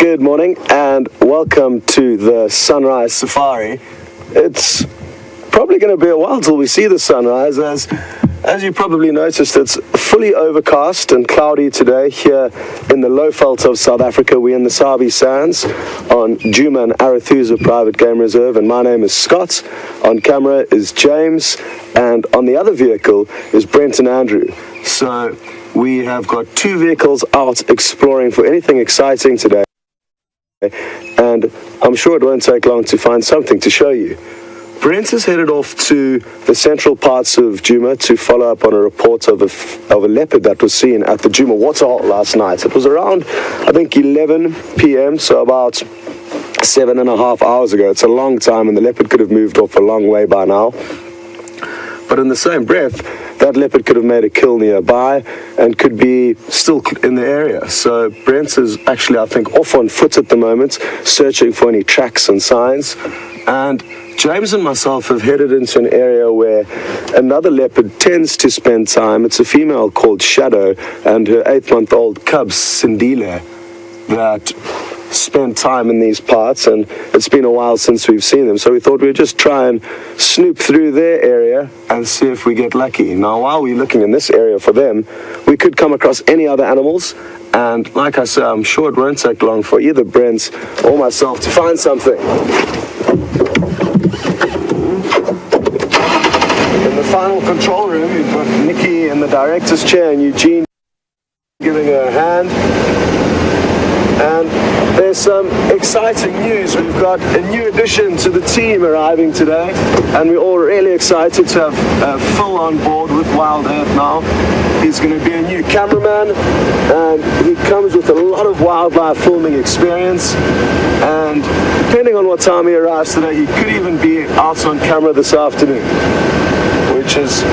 Good morning and welcome to the sunrise safari. It's probably going to be a while till we see the sunrise. As you probably noticed, it's fully overcast and cloudy today here in the Lowveld of South Africa. We're in the Sabi Sands on Djuma and Arathusa Private Game Reserve, and my name is Scott. On camera is James, and on the other vehicle is Brent and Andrew. So we have got two vehicles out exploring for anything exciting today, and I'm sure it won't take long to find something to show you. Brent is headed off to the central parts of Djuma to follow up on a report of a leopard that was seen at the Djuma waterhole last night. It was around, I think, 11 p.m., so about 7.5 hours ago. It's a long time, and the leopard could have moved off a long way by now. But in the same breath, that leopard could have made a kill nearby and could be still in the area. So Brent is actually, I think, off on foot at the moment, searching for any tracks and signs. And James and myself have headed into an area where another leopard tends to spend time. It's a female called Shadow and her 8-month-old cub, Sindile, that spend time in these parts, and it's been a while since we've seen them, so we thought we'd just try and snoop through their area and see if we get lucky. Now, while we're looking in this area for them, we could come across any other animals, and like I said, I'm sure it won't take long for either Brent or myself to find something. In the final control room, we've got Nikki in the director's chair and Eugene giving her a hand. And there's some exciting news. We've got a new addition to the team arriving today, and we're all really excited to have Phil on board with Wild Earth now. He's going to be a new cameraman, and he comes with a lot of wildlife filming experience, and depending on what time he arrives today, he could even be out on camera this afternoon, which is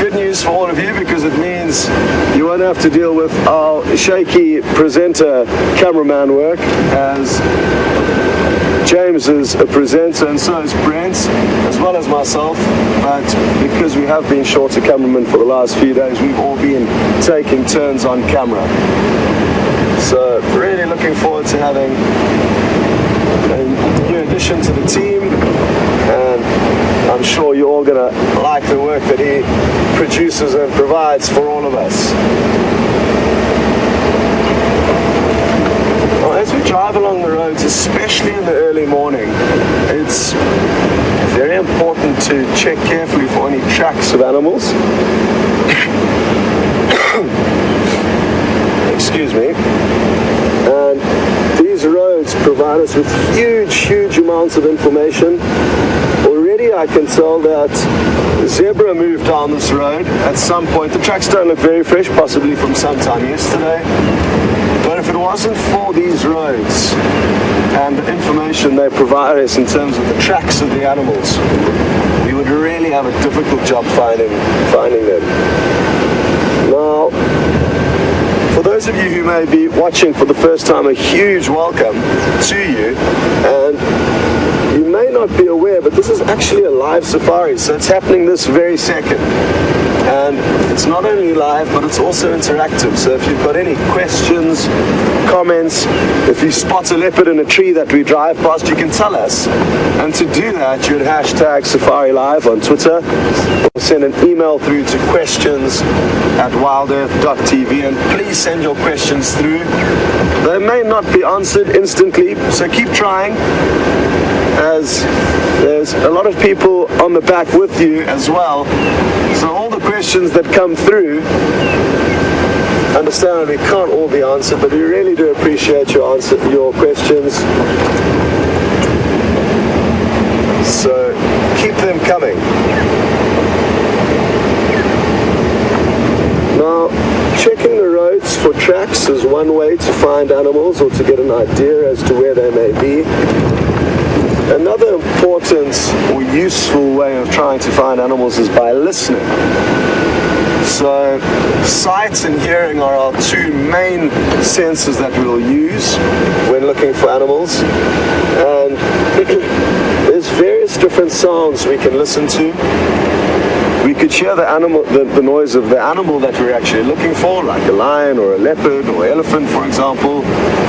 good news for all of you, because it means you won't have to deal with our shaky presenter cameraman work, as James is a presenter and so is Brent, as well as myself. But because we have been short a cameraman for the last few days, we've all been taking turns on camera. So really looking forward to having a new addition to the team, and I'm sure you're all going to like the work that he produces and provides for all of us. Well, as we drive along the roads, especially in the early morning, it's very important to check carefully for any tracks of animals. Excuse me. And these roads provide us with huge amounts of information. Already I can tell that zebra moved down this road at some point. The tracks don't look very fresh, possibly from sometime yesterday. But if it wasn't for these roads and the information they provide us in terms of the tracks of the animals, we would really have a difficult job finding them. Now, for those of you who may be watching for the first time, a huge welcome to you. And you may not be aware, but this is actually a live safari, so it's happening this very second. And it's not only live, but it's also interactive. So if you've got any questions, comments, if you spot a leopard in a tree that we drive past, you can tell us. And to do that, you would hashtag Safari Live on Twitter, or send an email through to questions@WildEarthTV, and please send your questions through. They may not be answered instantly, so keep trying, as there's a lot of people on the back with you as well. So all the questions that come through, understandably, can't all be answered, but we really do appreciate your questions. So keep them coming. Now, checking the roads for tracks is one way to find animals or to get an idea as to where they may be. Another important or useful way of trying to find animals is by listening. So sight and hearing are our two main senses that we'll use when looking for animals. And there's various different sounds we can listen to. we could hear the noise of the animal that we're actually looking for, like a lion or a leopard or elephant, for example.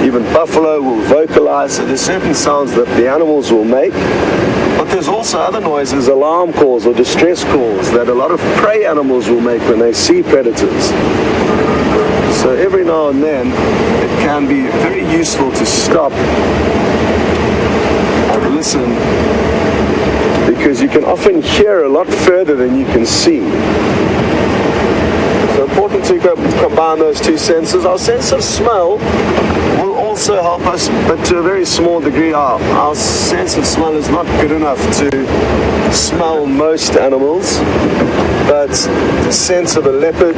Even buffalo will vocalize. So there's certain sounds that the animals will make. But there's also other noises, alarm calls or distress calls, that a lot of prey animals will make when they see predators. So every now and then, it can be very useful to stop and listen, because you can often hear a lot further than you can see. So important to combine those two senses. Our sense of smell will also help us, but to a very small degree. Our sense of smell is not good enough to smell most animals, but the sense of a leopard,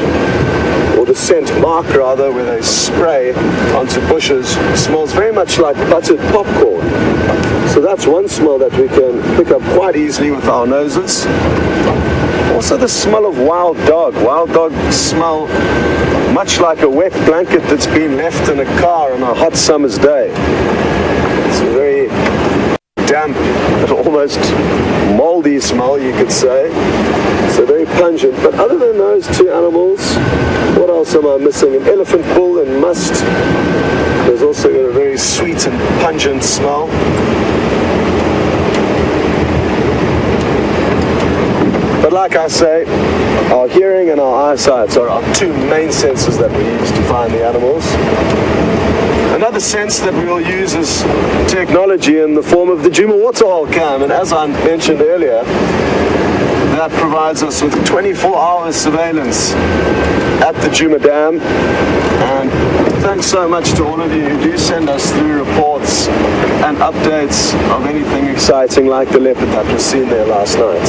or the scent mark rather, where they spray onto bushes, smells very much like buttered popcorn. So that's one smell that we can pick up quite easily with our noses. Also the smell of wild dog. Wild dog smell much like a wet blanket that's been left in a car on a hot summer's day. It's a very damp, almost moldy smell, you could say. So very pungent. But other than those two animals, what else am I missing? An elephant, bull, and must. There's also got a very sweet and pungent smell. But like I say, our hearing and our eyesight are our two main senses that we use to find the animals. Another sense that we'll use is technology in the form of the Djuma waterhole cam. And as I mentioned earlier, that provides us with 24-hour surveillance at the Djuma Dam. And thanks so much to all of you who do send us through reports and updates of anything exciting like the leopard that was seen there last night.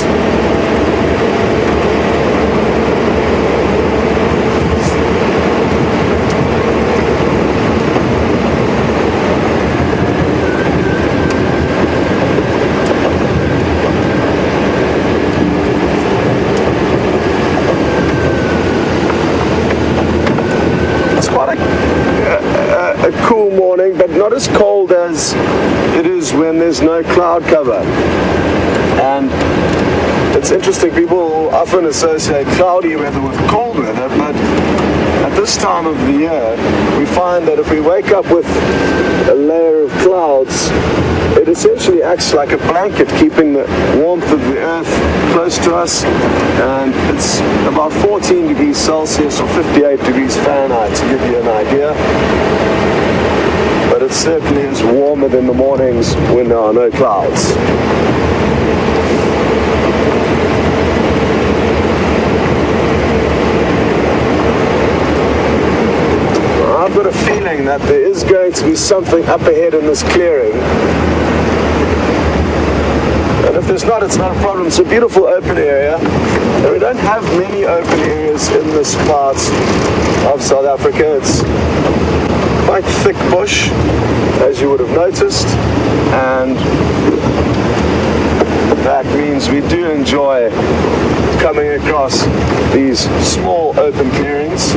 A cool morning, but not as cold as it is when there's no cloud cover. And it's interesting, people often associate cloudy weather with cold weather, but at this time of the year, we find that if we wake up with a layer of clouds, it essentially acts like a blanket, keeping the warmth of the earth close to us. And it's about 14 degrees Celsius or 58 degrees Fahrenheit, to give you an idea. But it certainly is warmer than the mornings when there are no clouds. I've got a feeling that there is going to be something up ahead in this clearing. And if there's not, it's not a problem. It's a beautiful open area. And we don't have many open areas in this part of South Africa. It's quite thick bush, as you would have noticed. And that means we do enjoy coming across these small open clearings.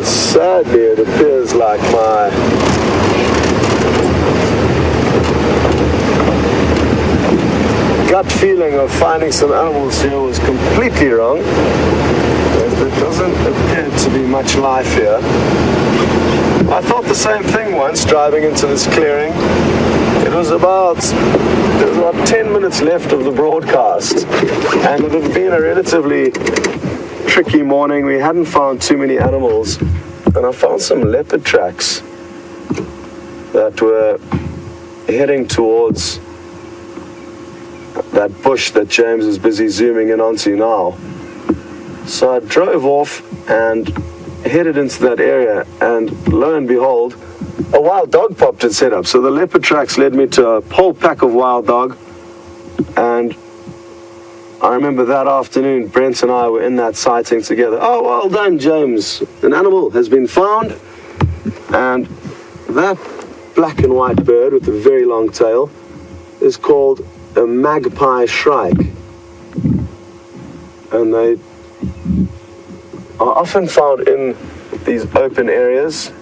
Sadly, it appears like my gut feeling of finding some animals here was completely wrong. There doesn't appear to be much life here. I thought the same thing once driving into this clearing. There was about 10 minutes left of the broadcast, and it had been a relatively tricky morning. We hadn't found too many animals. And I found some leopard tracks that were heading towards that bush that James is busy zooming in onto now. So I drove off and headed into that area, and lo and behold, a wild dog popped its head up. So the leopard tracks led me to a whole pack of wild dog, and I remember that afternoon, Brent and I were in that sighting together. Oh, well done, James. An animal has been found. And that black and white bird with a very long tail is called a magpie shrike. And they are often found in these open areas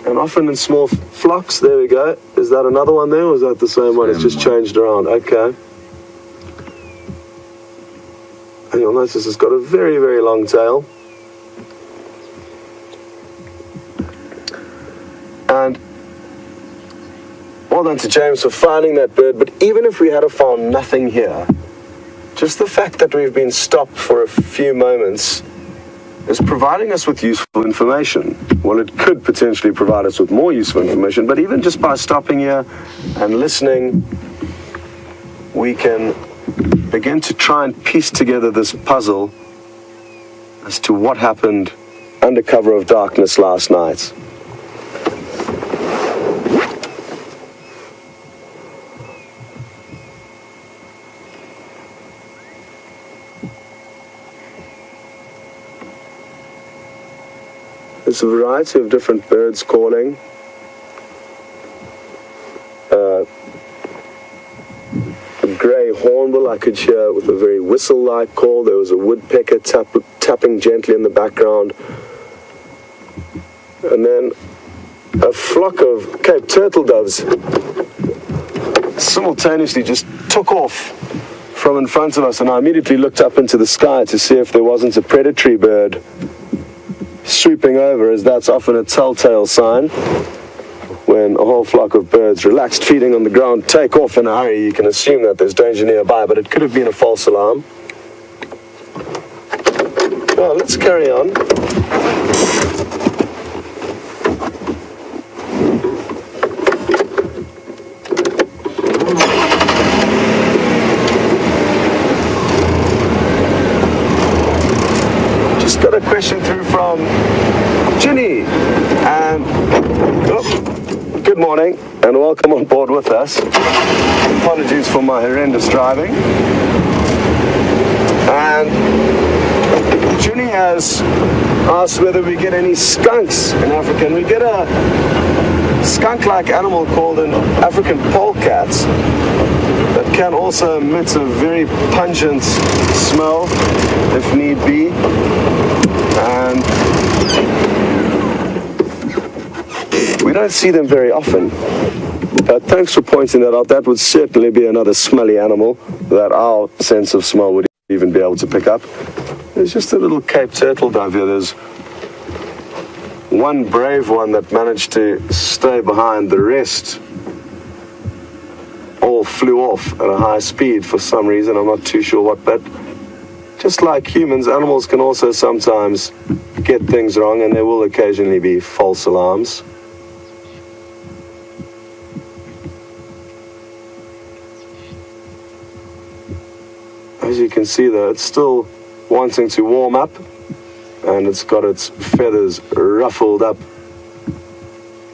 and often in small flocks. There we go. Is that another one there, or is that the same one? It's just changed around. Okay. And you'll notice it's got a very, very long tail. And well done to James for finding that bird, but even if we had found nothing here, just the fact that we've been stopped for a few moments is providing us with useful information. Well, it could potentially provide us with more useful information, but even just by stopping here and listening, we can begin to try and piece together this puzzle as to what happened under cover of darkness last night. There's a variety of different birds calling. A grey hornbill I could hear with a very whistle-like call. There was a woodpecker tapping gently in the background. And then a flock of Cape turtle doves simultaneously just took off from in front of us, and I immediately looked up into the sky to see if there wasn't a predatory bird swooping over, as that's often a telltale sign. When a whole flock of birds, relaxed feeding on the ground, take off in a hurry, you can assume that there's danger nearby, but it could have been a false alarm. Well, let's carry on. Just got a question through from Ginny, and good morning and welcome on board with us. Apologies for my horrendous driving. And Ginny has asked whether we get any skunks in Africa, and we get a skunk-like animal called an African polecat that can also emit a very pungent smell if need be. And we don't see them very often, but thanks for pointing that out. That would certainly be another smelly animal that our sense of smell would even be able to pick up. There's just a little Cape turtle dove here. There's one brave one that managed to stay behind. The rest all flew off at a high speed for some reason. I'm not too sure what, but just like humans, animals can also sometimes get things wrong, and there will occasionally be false alarms. As you can see though, it's still wanting to warm up, and it's got its feathers ruffled up,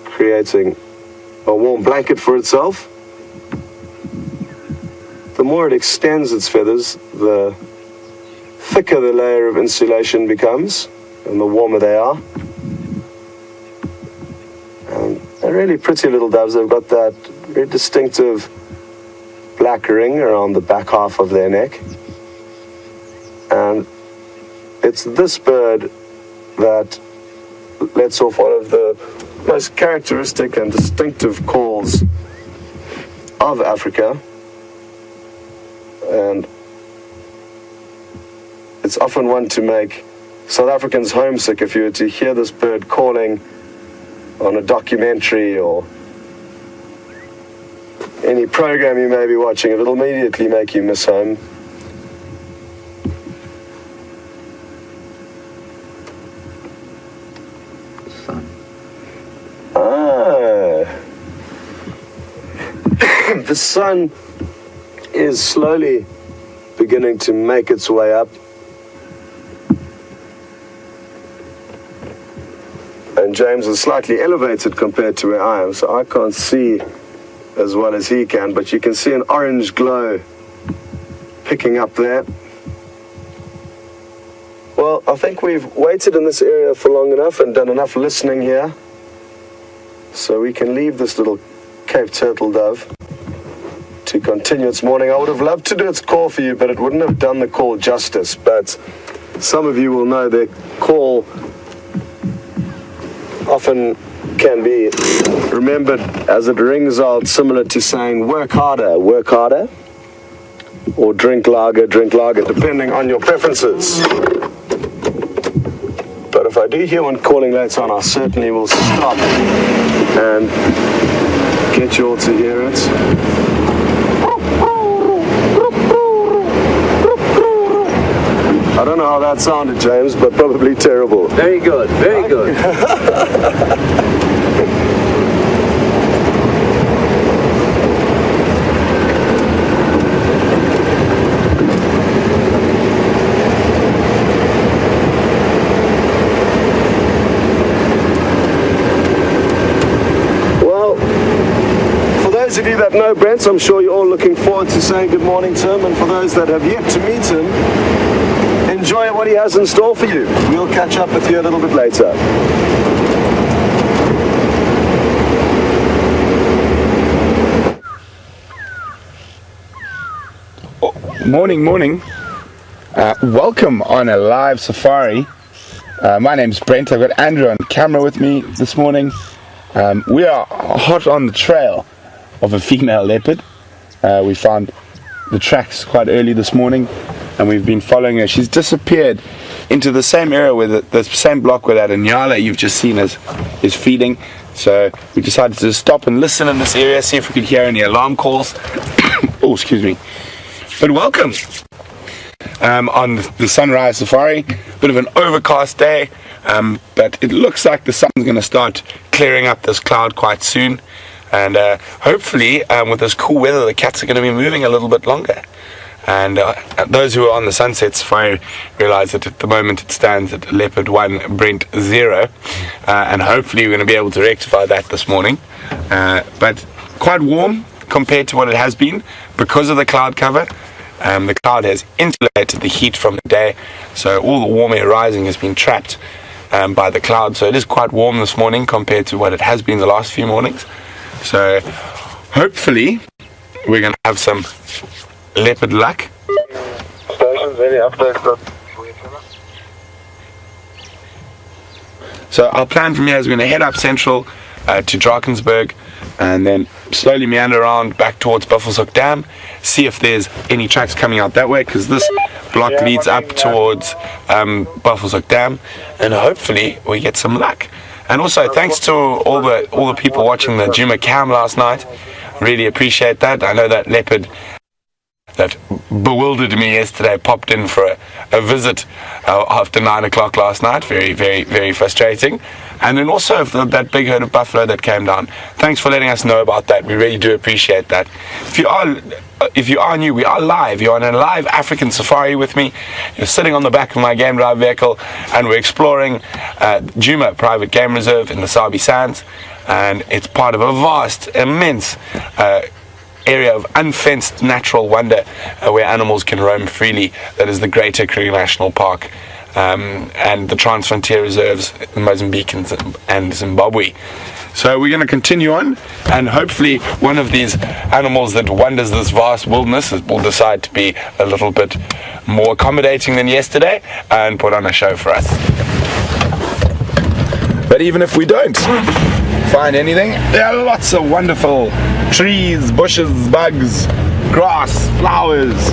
creating a warm blanket for itself. The more it extends its feathers, the thicker the layer of insulation becomes, and the warmer they are. And they're really pretty little doves. They've got that very distinctive black ring around the back half of their neck. And it's this bird that lets off one of the most characteristic and distinctive calls of Africa. And it's often one to make South Africans homesick. If you were to hear this bird calling on a documentary or any program you may be watching, it'll immediately make you miss home. The sun is slowly beginning to make its way up, and James is slightly elevated compared to where I am, so I can't see as well as he can, but you can see an orange glow picking up there. Well, I think we've waited in this area for long enough and done enough listening here, so we can leave this little Cape turtle dove to continue its morning. I would have loved to do its call for you, but it wouldn't have done the call justice. But some of you will know their call often can be remembered as it rings out similar to saying work harder, or drink lager, depending on your preferences. But if I do hear one calling later on, I certainly will stop and get you all to hear it. I don't know how that sounded, James, but probably terrible. Very good, very good. Well, for those of you that know Brent, I'm sure you're all looking forward to saying good morning to him, and for those that have yet to meet him, enjoy what he has in store for you. We'll catch up with you a little bit later. Morning. Welcome on a live safari. My name's Brent. I've got Andrew on camera with me this morning. We are hot on the trail of a female leopard. We found the tracks quite early this morning, and we've been following her. She's disappeared into the same area where the same block where that Inyala you've just seen is feeding. So we decided to stop and listen in this area, see if we could hear any alarm calls. Oh, excuse me. But welcome on the sunrise safari. Bit of an overcast day, but it looks like the sun's going to start clearing up this cloud quite soon. And hopefully, with this cool weather, the cats are going to be moving a little bit longer. And those who are on the sunset safari realize that at the moment it stands at leopard 1, Brent 0. And hopefully we're going to be able to rectify that this morning. But quite warm compared to what it has been because of the cloud cover. The cloud has insulated the heat from the day, so all the warm air rising has been trapped by the cloud. So it is quite warm this morning compared to what it has been the last few mornings. So hopefully we're going to have some leopard luck. So our plan from here is we're going to head up central to Drakensberg and then slowly meander around back towards Buffelshoek Dam, see if there's any tracks coming out that way, because this block leads up towards Buffelshoek Dam, and hopefully we get some luck. And also thanks to all the people watching the Djuma cam last night. Really appreciate that. I know that leopard that bewildered me yesterday popped in for a visit after 9 o'clock last night. Very frustrating. And then also that big herd of buffalo that came down. Thanks for letting us know about that. We really do appreciate that. If you are new, we are live. You're on a live African safari with me. You're sitting on the back of my game drive vehicle, and we're exploring Djuma Private Game Reserve in the Sabi Sands. And it's part of a vast, immense area of unfenced natural wonder where animals can roam freely. That is the Greater Kruger National Park and the Transfrontier Reserves in Mozambique and Zimbabwe. So we're going to continue on, and hopefully one of these animals that wanders this vast wilderness will decide to be a little bit more accommodating than yesterday and put on a show for us. But even if we don't find anything, there are lots of wonderful trees, bushes, bugs, grass, flowers.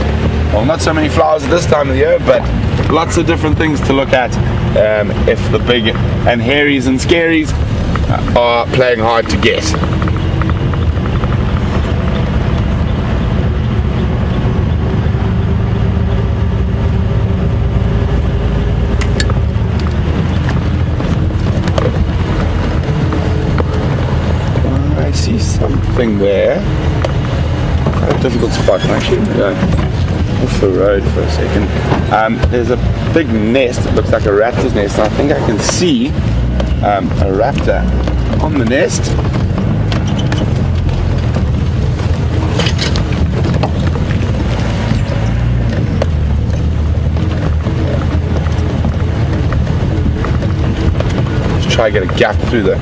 Well, not so many flowers at this time of the year, but lots of different things to look at if the big and hairies and scaries are playing hard to get. I see something there. A difficult spot actually. Off the road for a second. There's a big nest. It looks like a raptor's nest. I think I can see a raptor on the nest. Let's try to get a gap through the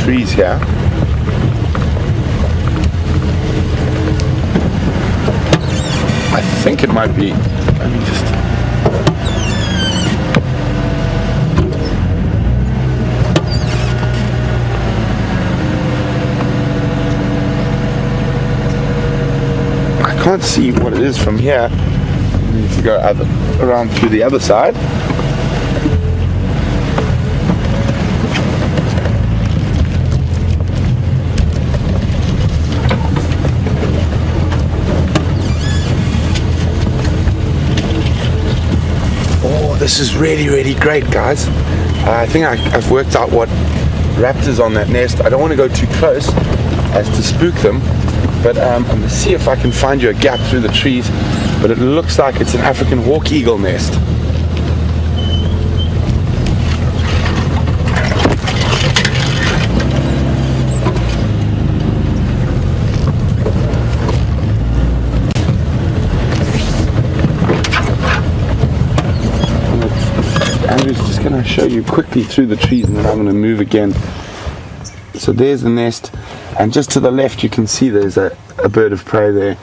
trees here. I think it might be. Let me just. can't see what it is from here. We need to go around through the other side. Oh, this is really great, guys. I think I've worked out what raptors on that nest. I don't want to go too close as to spook them, but I'm going to see if I can find you a gap through the trees. But it looks like it's an African hawk eagle nest. Andrew's just going to show you quickly through the trees, and then I'm going to move again. So there's the nest, and just to the left you can see there's a bird of prey there.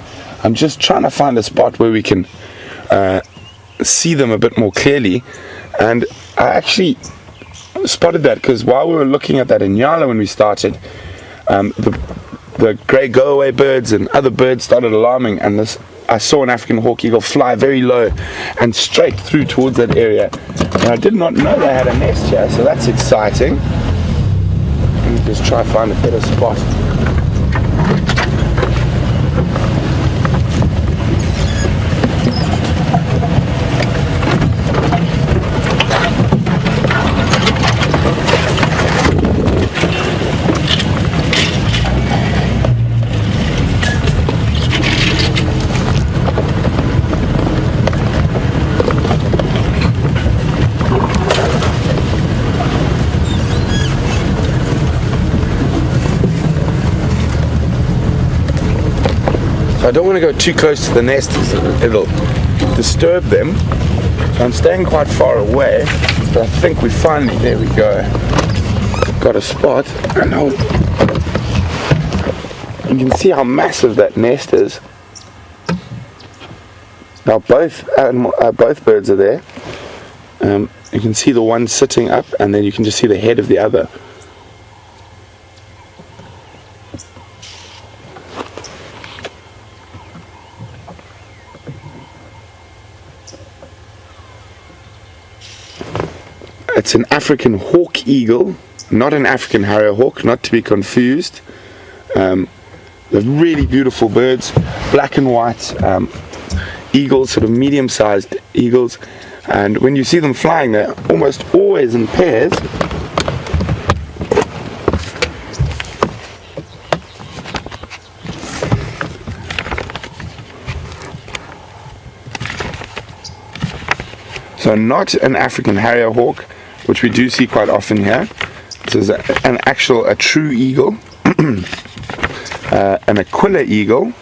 I'm just trying to find a spot where we can see them a bit more clearly, and I actually spotted that because while we were looking at that Inyala when we started, the grey go-away birds and other birds started alarming, and I saw an African hawk eagle fly very low and straight through towards that area, and I did not know they had a nest here, so that's exciting. Let me just try to find a better spot. I don't want to go too close to the nest because it'll disturb them. So I'm staying quite far away, but I think we finally, there we go, got a spot. And you can see how massive that nest is. Now both birds are there. You can see the one sitting up, and then you can just see the head of the other. It's an African hawk eagle, not an African harrier hawk, not to be confused. They're really beautiful birds, black and white eagles, sort of medium-sized eagles, and when you see them flying, they're almost always in pairs. So not an African harrier hawk, which we do see quite often here. This is a true eagle, an Aquila eagle.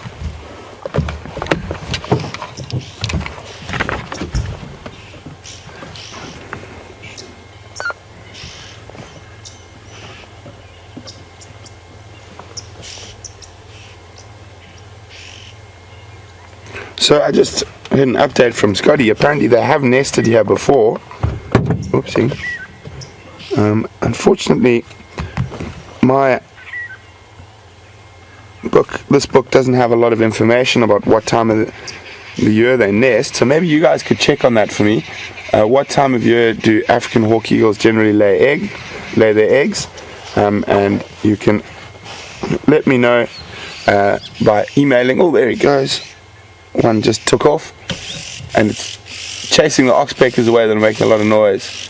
So I just heard an update from Scotty. Apparently they have nested here before. Oopsie. Unfortunately, this book doesn't have a lot of information about what time of the year they nest. So maybe you guys could check on that for me. What time of year do African hawk eagles generally lay their eggs? And you can let me know by emailing. Oh, there he goes. One just took off, and it's chasing the oxpeckers away that are making a lot of noise.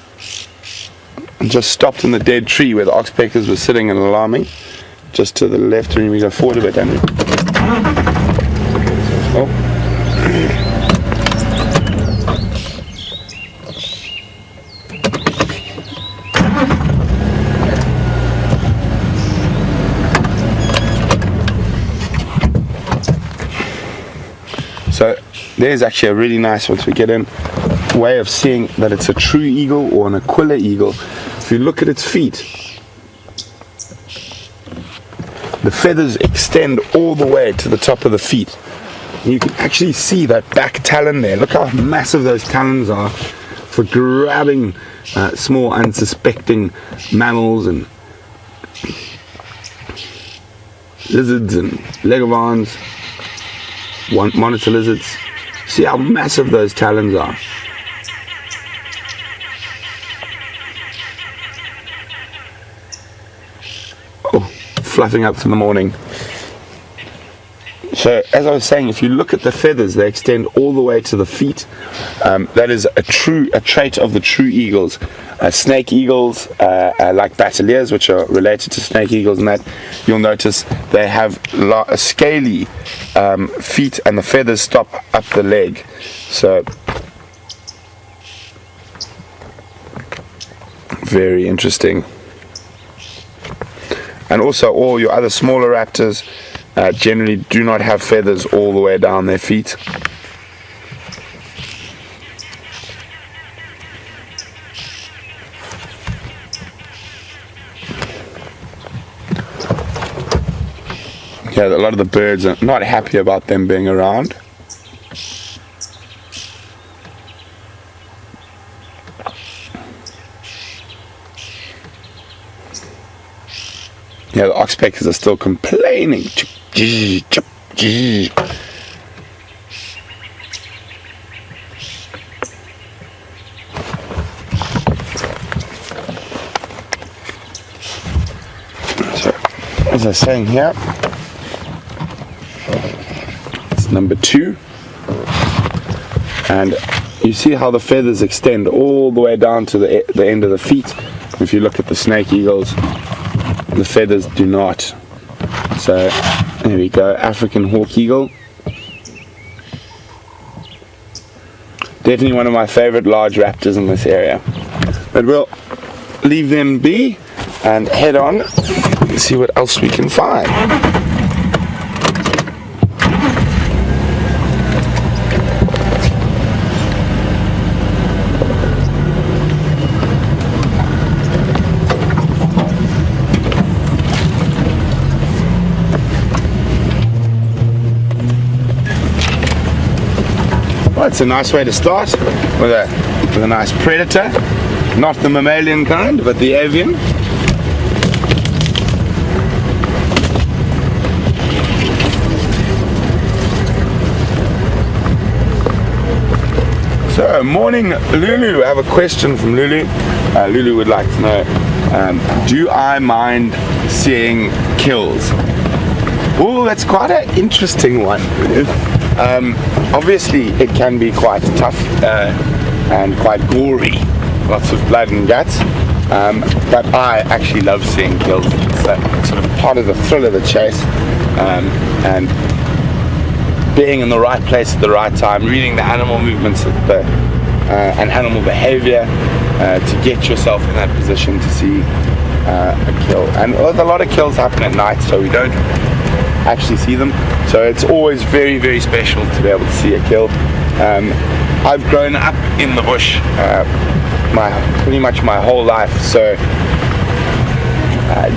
And just stopped in the dead tree where the oxpeckers were sitting and alarming. Just to the left, and we go forward a bit, Andrew. Oh. So there's actually a really nice, once we get in, way of seeing that it's a true eagle or an Aquila eagle. If you look at its feet, the feathers extend all the way to the top of the feet. And you can actually see that back talon there. Look how massive those talons are for grabbing small unsuspecting mammals and lizards and legavans. monitor lizards. See how massive those talons are. Oh, fluffing up for the morning. So, as I was saying, if you look at the feathers, they extend all the way to the feet. That is a trait of the true eagles. Snake eagles, like bataliers, which are related to snake eagles, and that you'll notice they have scaly feet, and the feathers stop up the leg. So, very interesting. And also, all your other smaller raptors generally do not have feathers all the way down their feet. Yeah, a lot of the birds are not happy about them being around. Yeah, the oxpeckers are still complaining. So, as I was saying here, it's number 2, and you see how the feathers extend all the way down to the end of the feet. If you look at the snake eagles, the feathers do not. So there we go, African hawk eagle. Definitely one of my favorite large raptors in this area. But we'll leave them be and head on and see what else we can find. Well, it's a nice way to start with a nice predator, not the mammalian kind, but the avian. So, morning Lulu. I have a question from Lulu. Lulu would like to know, do I mind seeing kills? Oh, that's quite an interesting one. Obviously it can be quite tough and quite gory, lots of blood and guts, but I actually love seeing kills. It's sort of part of the thrill of the chase, and being in the right place at the right time, reading the animal movements and animal behavior to get yourself in that position to see a kill. And a lot of kills happen at night, so we don't actually see them, so it's always very, very special to be able to see a kill. I've grown up in the bush pretty much my whole life, so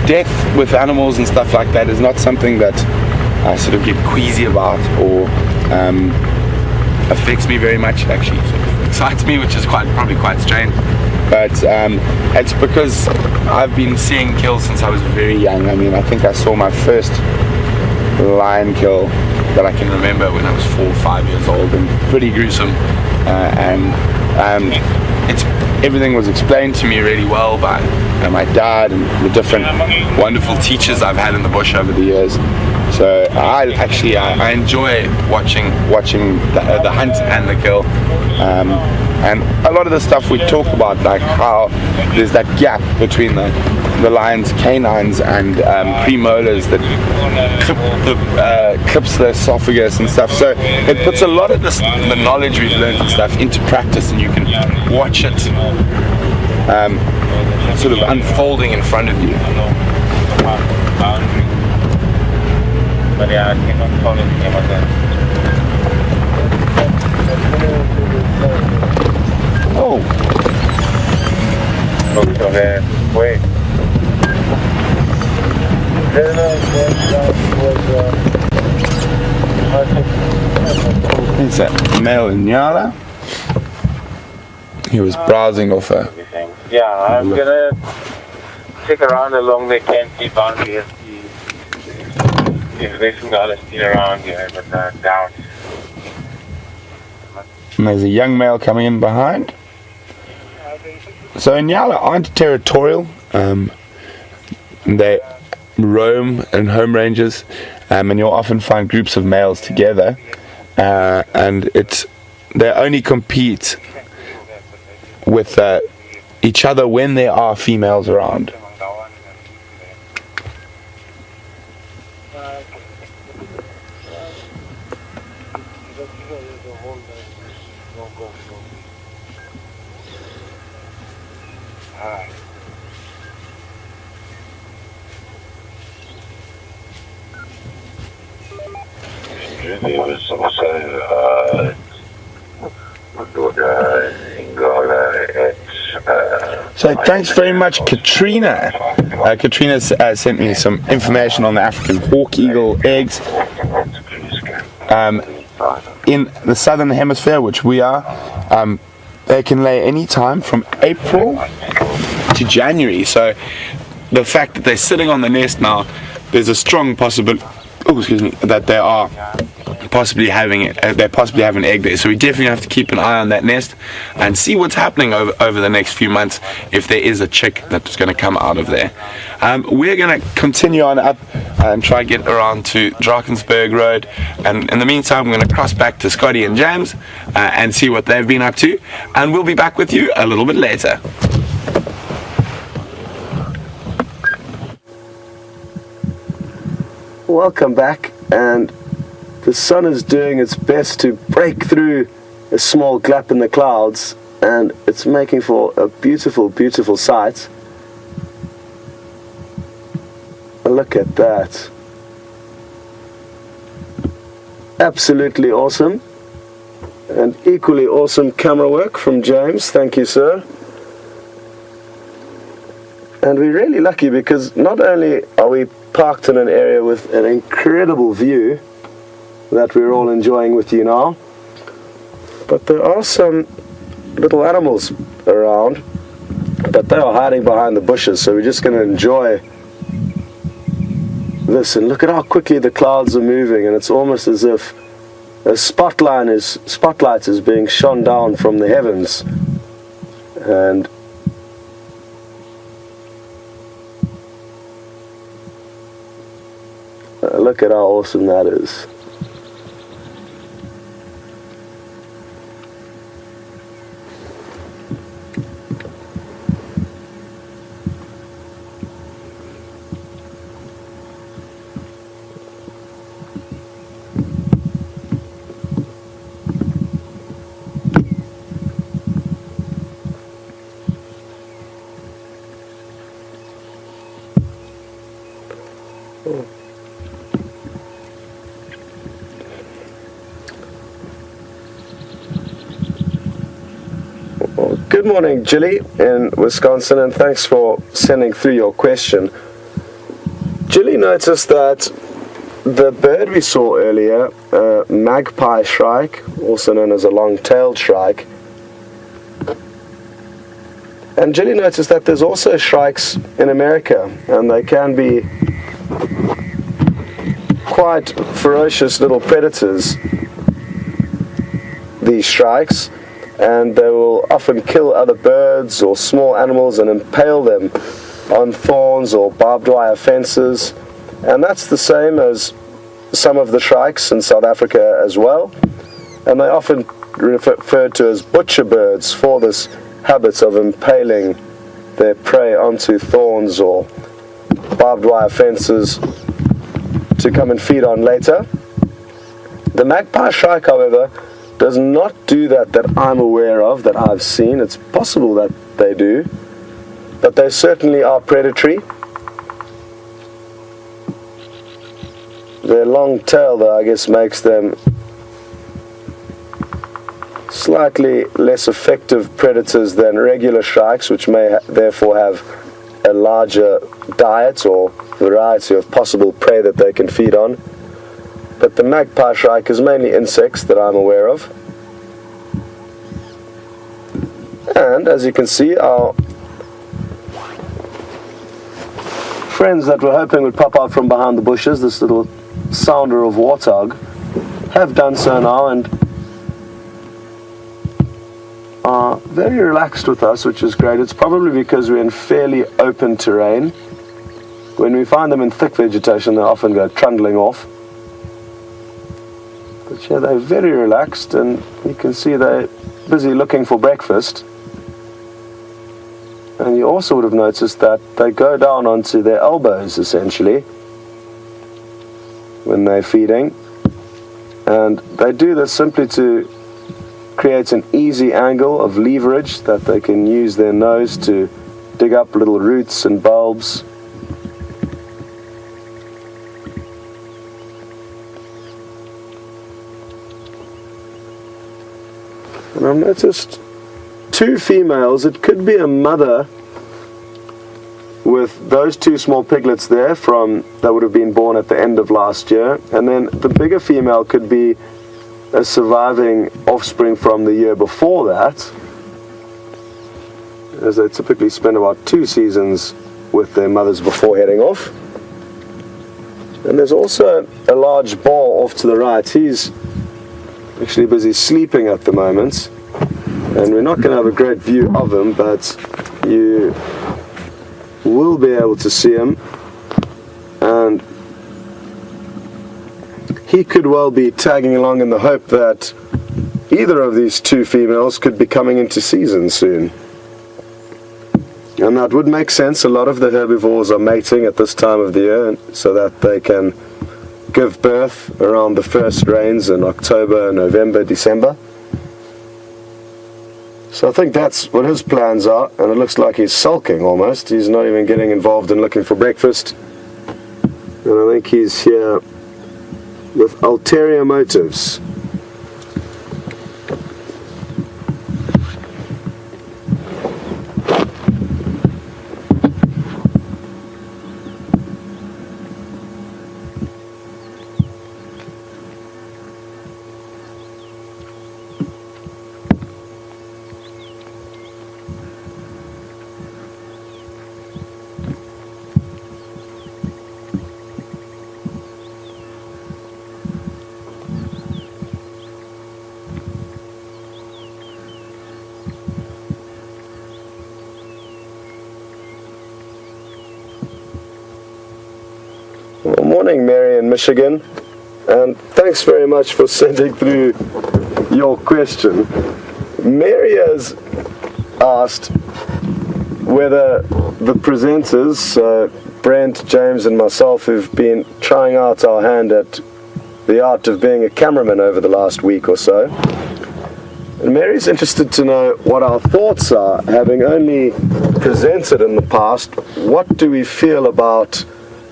death with animals and stuff like that is not something that I sort of get queasy about or affects me very much. It actually sort of excites me, which is probably quite strange, but it's because I've been seeing kills since I was very young. I mean, I think I saw my first lion kill that I can remember when I was 4 or 5 years old, and pretty gruesome, and everything was explained to me really well by my dad and the different wonderful teachers I've had in the bush over the years. So I enjoy watching the hunt and the kill, and a lot of the stuff we talk about, like how there's that gap between the lion's canines and premolars that clips the esophagus and stuff. So it puts a lot of the knowledge we've learned and stuff into practice, and you can watch it sort of unfolding in front of you. But yeah, I cannot call anything about that. Oh! Wait. Is that male Nyala? He was browsing off a... Yeah, I'm gonna check around along the Kenti boundary and see if there's some other still around here, but I doubt And there's a young male coming in behind. So Inyala aren't territorial. They roam in home ranges, and you'll often find groups of males together, and they only compete with each other when there are females around. There was also So thanks very much, Katrina. Katrina sent me some information on the African hawk eagle eggs in the southern hemisphere, which we are. They can lay any time from April to January. So the fact that they're sitting on the nest now, there's a strong possibility that they are possibly having it. They possibly have an egg there. So we definitely have to keep an eye on that nest and see what's happening over the next few months, if there is a chick that's going to come out of there. We're going to continue on up and try to get around to Drakensberg Road, and in the meantime we're going to cross back to Scotty and James and see what they've been up to, and we'll be back with you a little bit later. Welcome back, and the sun is doing its best to break through a small gap in the clouds, and it's making for a beautiful, beautiful sight. Look at that. Absolutely awesome, and equally awesome camera work from James. Thank you, sir. And we're really lucky because not only are we parked in an area with an incredible view that we're all enjoying with you now, but there are some little animals around, but they are hiding behind the bushes, so we're just going to enjoy this. And look at how quickly the clouds are moving, and it's almost as if a spotlight is being shone down from the heavens. And look at how awesome that is. Good morning, Jilly in Wisconsin, and thanks for sending through your question. Jilly noticed that the bird we saw earlier, magpie shrike, also known as a long-tailed shrike, and Jilly noticed that there's also shrikes in America, and they can be quite ferocious little predators, these shrikes, and they will often kill other birds or small animals and impale them on thorns or barbed wire fences. And that's the same as some of the shrikes in South Africa as well, and they often referred to as butcher birds for this habit of impaling their prey onto thorns or barbed wire fences to come and feed on later. The magpie shrike, however, does not do that I'm aware of, that I've seen. It's possible that they do, but they certainly are predatory. Their long tail, though, I guess makes them slightly less effective predators than regular shrikes, which may therefore have a larger diet or variety of possible prey that they can feed on. But the magpie shrike is mainly insects that I'm aware of. And as you can see, our friends that we're hoping would pop out from behind the bushes, this little sounder of warthog, have done so now, and are very relaxed with us, which is great. It's probably because we're in fairly open terrain. When we find them in thick vegetation, they often go trundling off. But yeah, they're very relaxed, and you can see they're busy looking for breakfast. And you also would have noticed that they go down onto their elbows, essentially, when they're feeding. And they do this simply to create an easy angle of leverage that they can use their nose to dig up little roots and bulbs. And I've noticed two females. It could be a mother with those two small piglets there that would have been born at the end of last year, and then the bigger female could be a surviving offspring from the year before that, as they typically spend about 2 seasons with their mothers before heading off. And there's also a large boar off to the right. He's actually busy sleeping at the moment, and we're not going to have a great view of him, but you will be able to see him, and he could well be tagging along in the hope that either of these two females could be coming into season soon. And that would make sense. A lot of the herbivores are mating at this time of the year so that they can give birth around the first rains in October, November, December. So I think that's what his plans are, and it looks like he's sulking almost. He's not even getting involved in looking for breakfast. And I think he's here with ulterior motives. Well, morning, Mary in Michigan, and thanks very much for sending through your question. Mary has asked whether the presenters, Brent, James and myself, who've been trying out our hand at the art of being a cameraman over the last week or so, and Mary's interested to know what our thoughts are, having only presented in the past. What do we feel about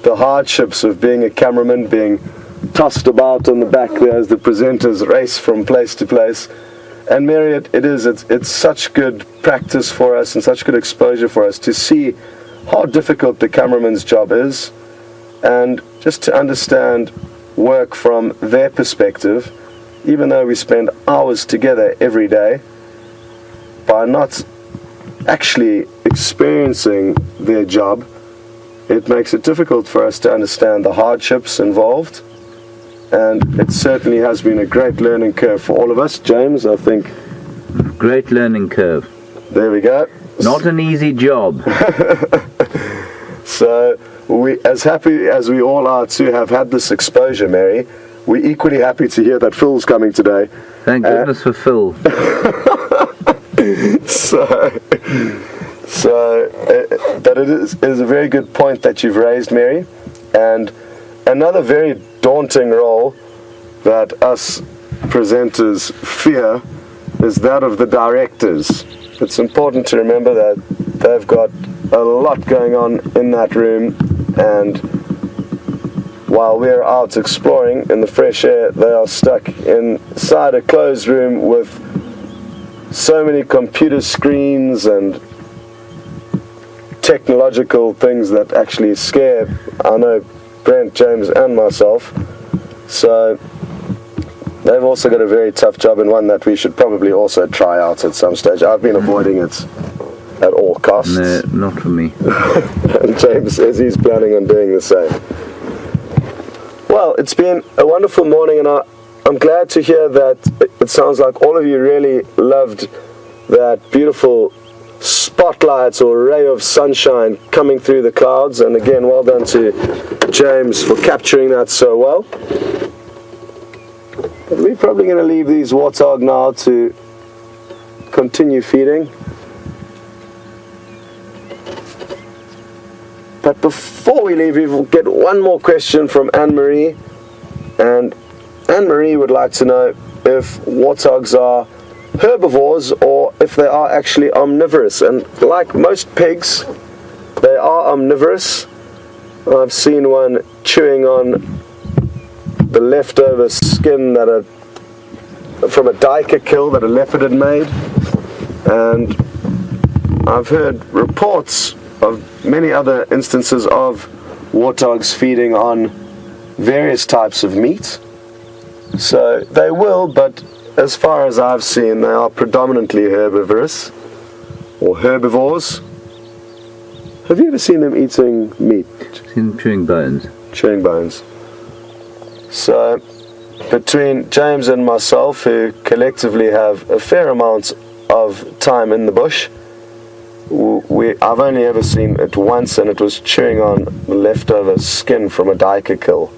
the hardships of being a cameraman, being tossed about on the back there as the presenters race from place to place? And Mary, it's such good practice for us and such good exposure for us to see how difficult the cameraman's job is, and just to understand work from their perspective, even though we spend hours together every day, by not actually experiencing their job, it makes it difficult for us to understand the hardships involved. And it certainly has been a great learning curve for all of us. James, I think. Great learning curve. There we go. Not an easy job. So, we, as happy as we all are to have had this exposure, Mary, we're equally happy to hear that Phil's coming today. Thank goodness for Phil. So that it is a very good point that you've raised, Mary. And another very daunting role that us presenters fear is that of the directors. It's important to remember that they've got a lot going on in that room, and while we're out exploring in the fresh air, they are stuck inside a closed room with so many computer screens and technological things that actually scare, I know, Brent, James and myself. So they've also got a very tough job, and one that we should probably also try out at some stage. I've been avoiding it at all costs. No, not for me. And James says he's planning on doing the same. Well, it's been a wonderful morning, and I'm glad to hear that it sounds like all of you really loved that beautiful spotlight or ray of sunshine coming through the clouds. And again, well done to James for capturing that so well. But we're probably going to leave these warthog now to continue feeding. But before we leave, we'll get one more question from Anne-Marie. And Anne-Marie would like to know if warthogs are herbivores or if they are actually omnivorous. And like most pigs, they are omnivorous. I've seen one chewing on the leftover skin from a duiker kill that a leopard had made. And I've heard reports of many other instances of warthogs feeding on various types of meat. So they will, but as far as I've seen, they are predominantly herbivorous or herbivores. Have you ever seen them eating meat? Seen them chewing bones. Chewing bones. So between James and myself, who collectively have a fair amount of time in the bush, I've only ever seen it once, and it was chewing on the leftover skin from a duiker kill.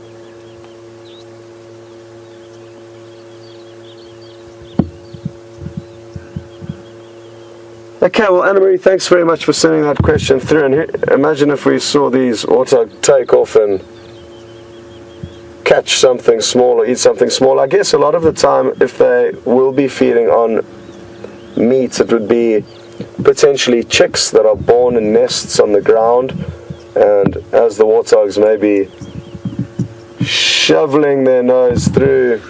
Okay, well, Anna-Marie, thanks very much for sending that question through. And imagine if we saw these warthog take off and catch something small or eat something small. I guess a lot of the time, if they will be feeding on meat, it would be potentially chicks that are born in nests on the ground, and as the warthogs may be shoveling their nose through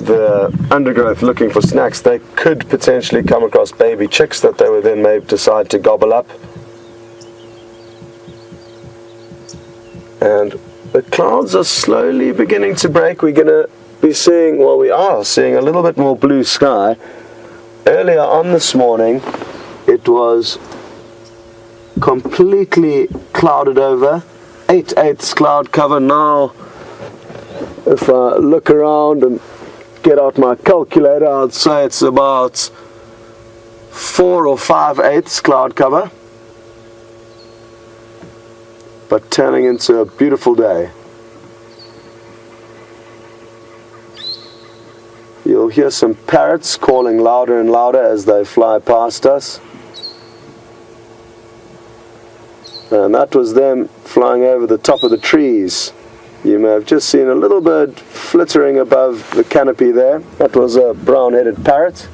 the undergrowth looking for snacks, they could potentially come across baby chicks that they would then maybe decide to gobble up. And the clouds are slowly beginning to break. We're going to be seeing, well, we are seeing a little bit more blue sky. Earlier on this morning, it was completely clouded over, 8/8 cloud cover. Now, if I look around and get out my calculator, I'd say it's about 4 or 5/8 cloud cover, but turning into a beautiful day. You'll hear some parrots calling louder and louder as they fly past us. And that was them flying over the top of the trees. You may have just seen a little bird flittering above the canopy there. That was a brown-headed parrot.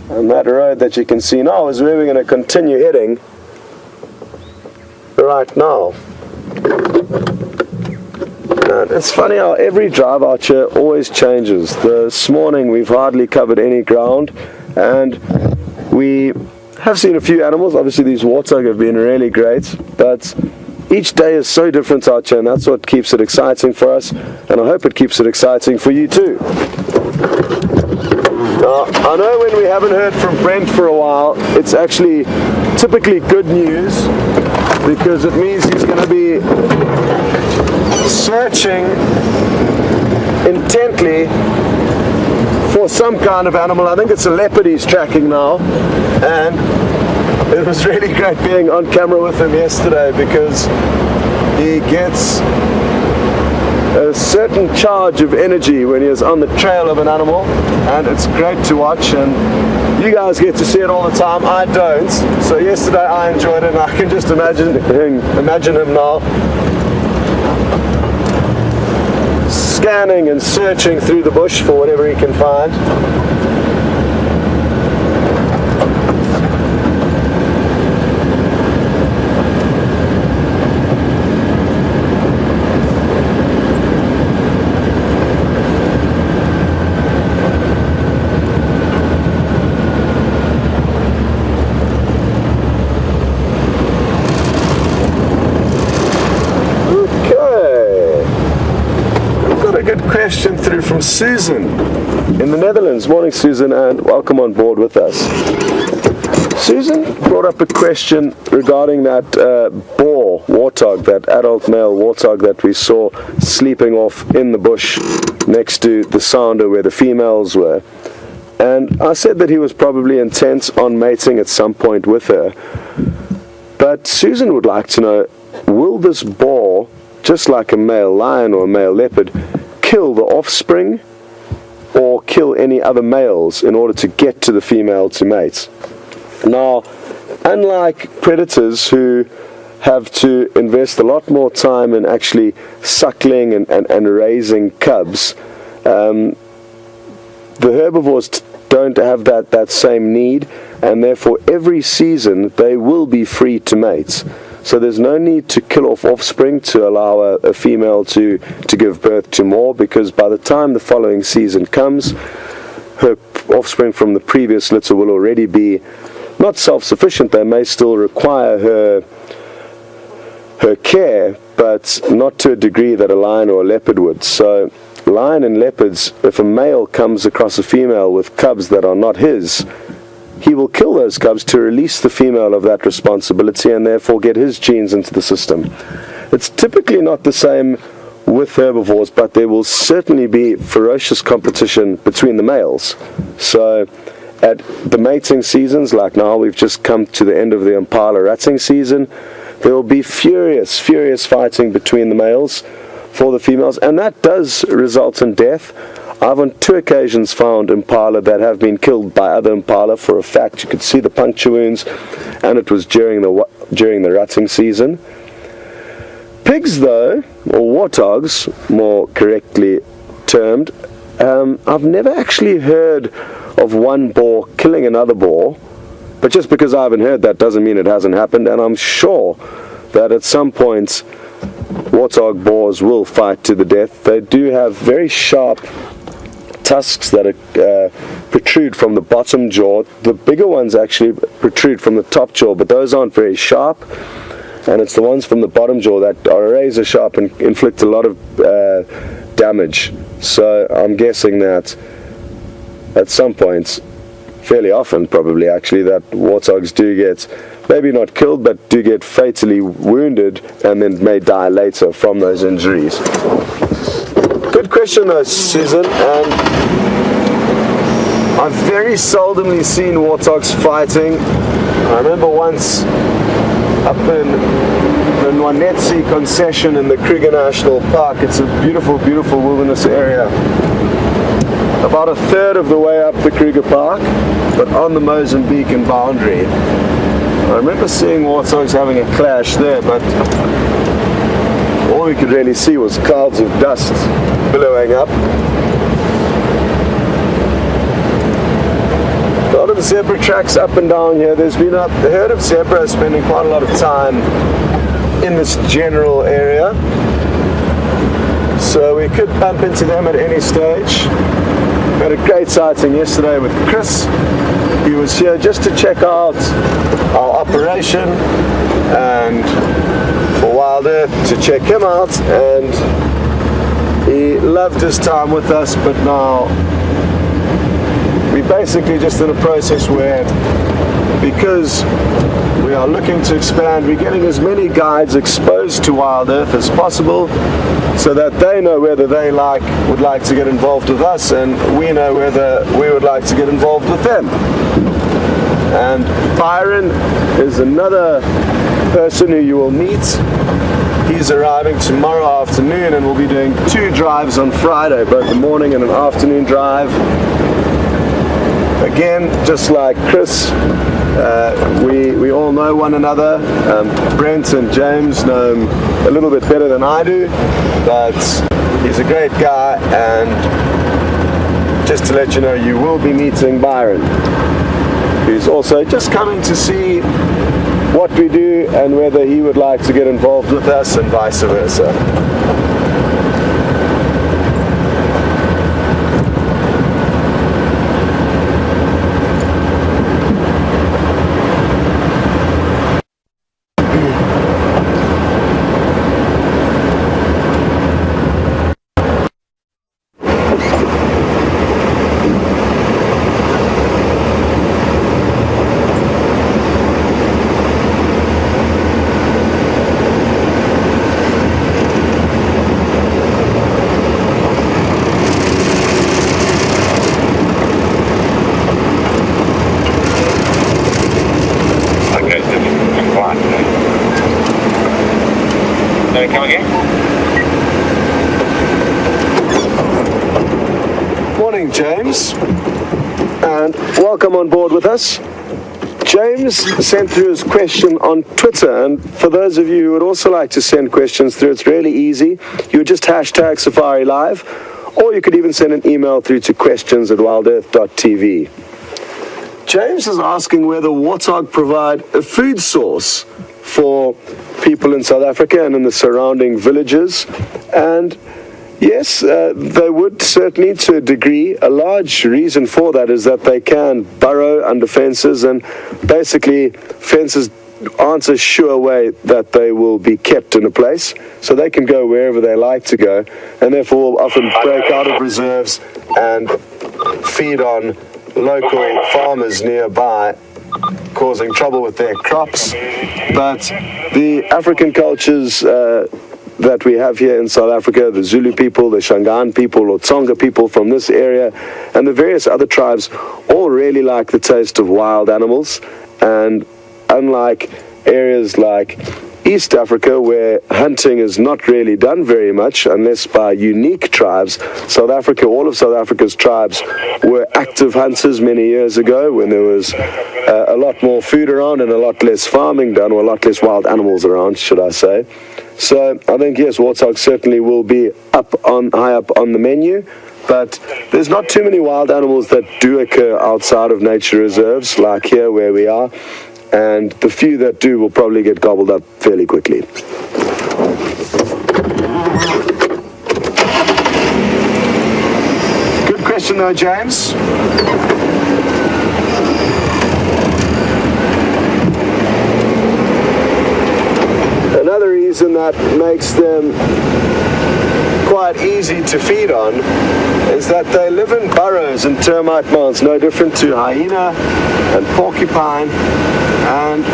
And that road that you can see now is where we're going to continue heading right now. And it's funny how every drive out here always changes. This morning we've hardly covered any ground, and we have seen a few animals. Obviously these warthog have been really great, but each day is so different out here, and that's what keeps it exciting for us, and I hope it keeps it exciting for you too. Now, I know when we haven't heard from Brent for a while, it's actually typically good news, because it means he's going to be searching intently for some kind of animal. I think it's a leopard he's tracking now, and it was really great being on camera with him yesterday, because he gets a certain charge of energy when he is on the trail of an animal, and it's great to watch, and you guys get to see it all the time. I don't. So yesterday I enjoyed it, and I can just imagine him now scanning and searching through the bush for whatever he can find. Question through from Susan in the Netherlands. Morning, Susan, and welcome on board with us. Susan brought up a question regarding that boar warthog, that adult male warthog that we saw sleeping off in the bush next to the sounder where the females were. And I said that he was probably intent on mating at some point with her. But Susan would like to know, will this boar, just like a male lion or a male leopard, kill the offspring or kill any other males in order to get to the female to mate? Now, unlike predators who have to invest a lot more time in actually suckling and raising cubs, the herbivores don't have that same need, and therefore every season they will be free to mate. So there's no need to kill off offspring to allow a female to give birth to more, because by the time the following season comes, her offspring from the previous litter will already be not self-sufficient. They may still require her care, but not to a degree that a lion or a leopard would. So lion and leopards, if a male comes across a female with cubs that are not his, he will kill those cubs to release the female of that responsibility and therefore get his genes into the system. It's typically not the same with herbivores, but there will certainly be ferocious competition between the males. So at the mating seasons, like now we've just come to the end of the impala ratting season, there will be furious fighting between the males for the females, and that does result in death. I've on 2 occasions found impala that have been killed by other impala. For a fact, you could see the puncture wounds, and it was during the rutting season. Pigs, though, or warthogs, more correctly termed, I've never actually heard of one boar killing another boar, but just because I haven't heard that doesn't mean it hasn't happened, and I'm sure that at some point warthog boars will fight to the death. They do have very sharp tusks that protrude from the bottom jaw. The bigger ones actually protrude from the top jaw, but those aren't very sharp, and it's the ones from the bottom jaw that are razor sharp and inflict a lot of damage. So I'm guessing that at some point, fairly often probably actually, that warthogs do get, maybe not killed, but do get fatally wounded and then may die later from those injuries. Good question though, Susan, and I've very seldomly seen warthogs fighting. I remember once up in the Nwanetsi concession in the Kruger National Park. It's a beautiful, beautiful wilderness area. About a third of the way up the Kruger Park, but on the Mozambican boundary. I remember seeing warthogs having a clash there, but all we could really see was clouds of dust billowing up. A lot of zebra tracks up and down here. There's been a herd of zebras spending quite a lot of time in this general area, so we could bump into them at any stage. We had a great sighting yesterday with Chris. He was here just to check out our operation and for Wild Earth to check him out, and he loved his time with us. But now we're basically just in a process where, because we are looking to expand, we're getting as many guides exposed to Wild Earth as possible, so that they know whether they would like to get involved with us, and we know whether we would like to get involved with them. And Byron is another person who you will meet. He's arriving tomorrow afternoon, and we'll be doing 2 drives on Friday, both a morning and an afternoon drive. Again, just like Chris, we all know one another. Brent and James know him a little bit better than I do, but he's a great guy. And just to let you know, you will be meeting Byron, who's also just coming to see what we do and whether he would like to get involved with us, and vice versa. James, and welcome on board with us. James sent through his question on Twitter, and for those of you who would also like to send questions through, it's really easy. You would just hashtag Safari Live, or you could even send an email through to questions@wildearth.tv. James is asking whether warthog provide a food source for people in South Africa and in the surrounding villages, and yes, they would certainly to a degree. A large reason for that is that they can burrow under fences, and basically fences aren't a sure way that they will be kept in a place, so they can go wherever they like to go, and therefore will often break out of reserves and feed on local farmers nearby, causing trouble with their crops. But the African cultures that we have here in South Africa, the Zulu people, the Shangaan people, or Tsonga people from this area, and the various other tribes, all really like the taste of wild animals. And unlike areas like East Africa, where hunting is not really done very much unless by unique tribes, South Africa, all of South Africa's tribes were active hunters many years ago when there was a lot more food around and a lot less farming done, or a lot less wild animals around, should I say. So I think, yes, warthog certainly will be high up on the menu, but there's not too many wild animals that do occur outside of nature reserves, like here where we are, and the few that do will probably get gobbled up fairly quickly. Good question though, James. Another reason that makes them quite easy to feed on is that they live in burrows and termite mounds, no different to hyena and porcupine. And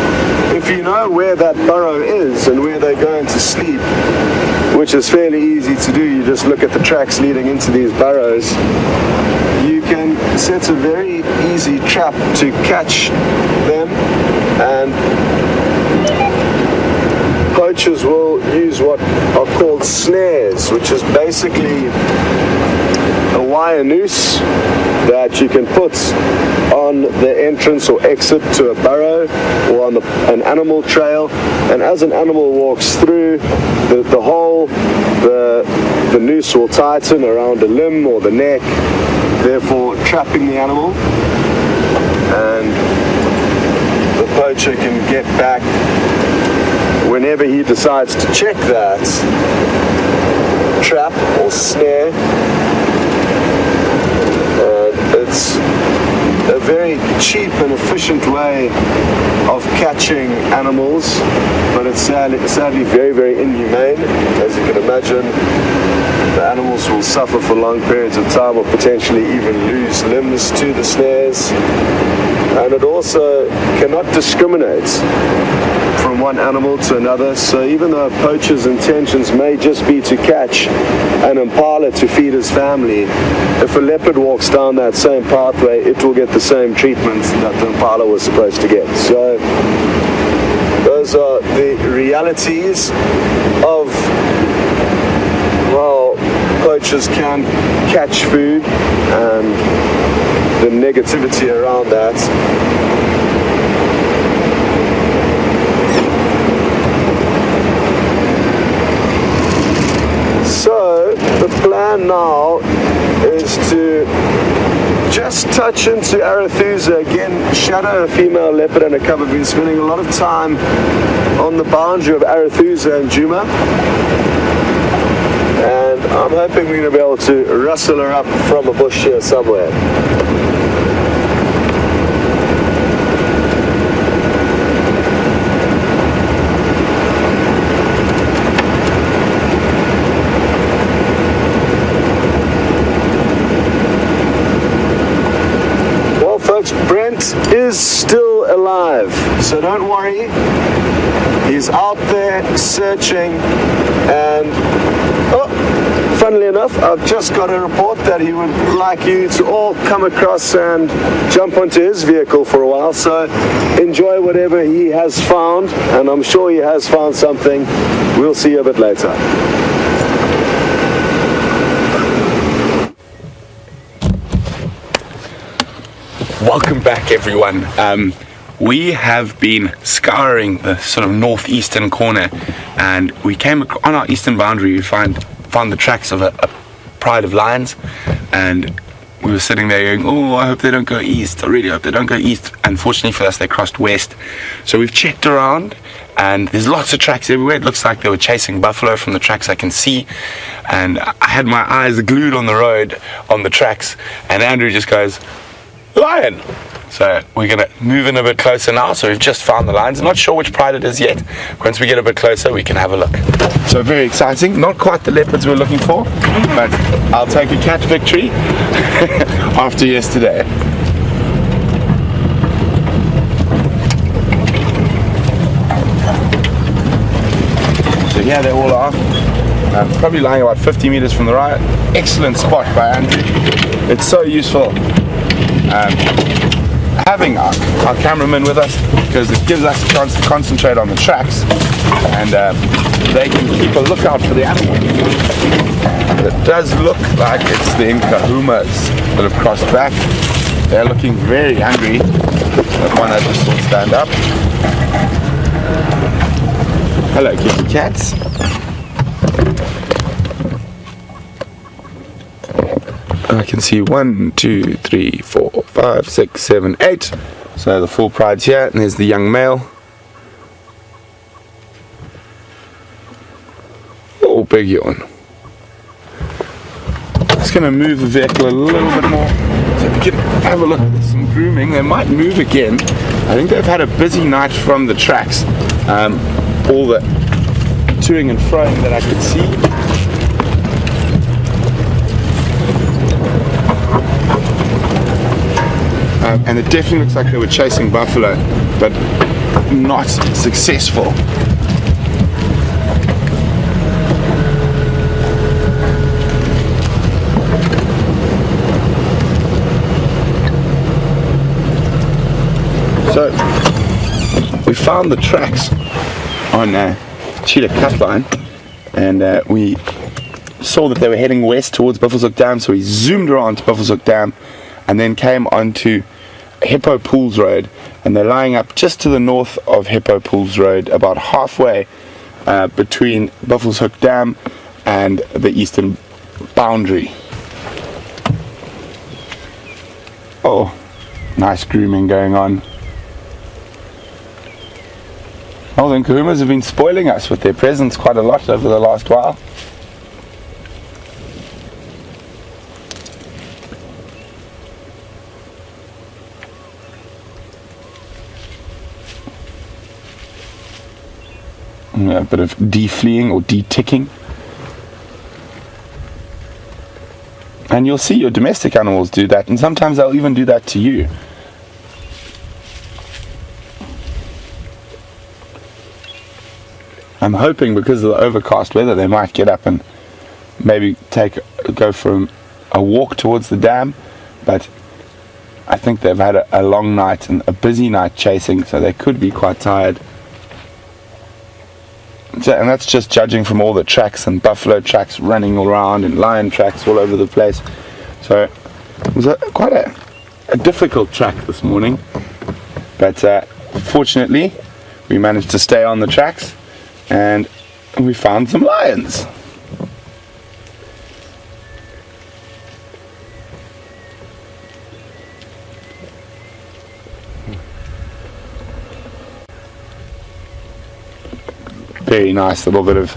if you know where that burrow is and where they're going to sleep, which is fairly easy to do, you just look at the tracks leading into these burrows, you can set a very easy trap to catch them. And poachers will use what are called snares, which is basically a wire noose that you can put on the entrance or exit to a burrow or on an animal trail, and as an animal walks through the hole, the noose will tighten around a limb or the neck, therefore trapping the animal, and the poacher can get back whenever he decides to check that trap or snare. It's a very cheap and efficient way of catching animals, but it's sadly very, very inhumane. As you can imagine, the animals will suffer for long periods of time, or potentially even lose limbs to the snares. And it also cannot discriminate from one animal to another, so even though a poacher's intentions may just be to catch an impala to feed his family, if a leopard walks down that same pathway, it will get the same treatment that the impala was supposed to get. So those are the realities of, well, poachers can catch food and the negativity around that. So the plan now is to just touch into Arethusa again, shadow a female leopard and a cub. I've been spending a lot of time on the boundary of Arethusa and Djuma, and I'm hoping we're going to be able to rustle her up from a bush here somewhere. Brent is still alive, so don't worry. He's out there searching, and funnily enough, I've just got a report that he would like you to all come across and jump onto his vehicle for a while, so enjoy whatever he has found, and I'm sure he has found something. We'll see you a bit later. Welcome back, everyone. We have been scouring the sort of northeastern corner, and we came on our eastern boundary. We found the tracks of a pride of lions, and we were sitting there going, oh, I hope they don't go east. I really hope they don't go east. Unfortunately for us, they crossed west. So we've checked around, and there's lots of tracks everywhere. It looks like they were chasing buffalo from the tracks I can see. And I had my eyes glued on the road, on the tracks, and Andrew just goes, lion! So we're going to move in a bit closer now. So we've just found the lions. Not sure which pride it is yet. Once we get a bit closer, we can have a look. So very exciting. Not quite the leopards we're looking for, but I'll take a cat victory after yesterday. So here they all are. Probably lying about 50 meters from the right. Excellent spot by Andrew. It's so useful having our cameraman with us, because it gives us a chance to concentrate on the tracks, and they can keep a lookout for the animal. It does look like it's the Nkuhumas that have crossed back. They're looking very hungry. That one I just saw stand up. Hello, kitty cats. I can see 1, 2, 3, 4, 5, 6, 7, 8. So the full pride's here, and there's the young male. Oh, big yawn. Just going to move the vehicle a little bit more so we can have a look at some grooming. They might move again. I think they've had a busy night from the tracks. All the toing and froing that I could see. And it definitely looks like they were chasing buffalo, but not successful. So we found the tracks on Cheetah Cutline, and we saw that they were heading west towards Buffalo's Hook Dam, so we zoomed around to Buffalo's Hook Dam and then came onto Hippo Pools Road, and they're lying up just to the north of Hippo Pools Road, about halfway between Buffalo's Hook Dam and the eastern boundary. Oh, nice grooming going on. Oh, the Nkuhumas have been spoiling us with their presence quite a lot over the last while. A bit of de-fleeing or de-ticking. And you'll see your domestic animals do that, and sometimes they'll even do that to you. I'm hoping because of the overcast weather they might get up and maybe go for a walk towards the dam, but I think they've had a long night and a busy night chasing, so they could be quite tired. So, and that's just judging from all the tracks and buffalo tracks running all around and lion tracks all over the place. So it was quite a difficult track this morning, but fortunately we managed to stay on the tracks and we found some lions. Very nice little bit of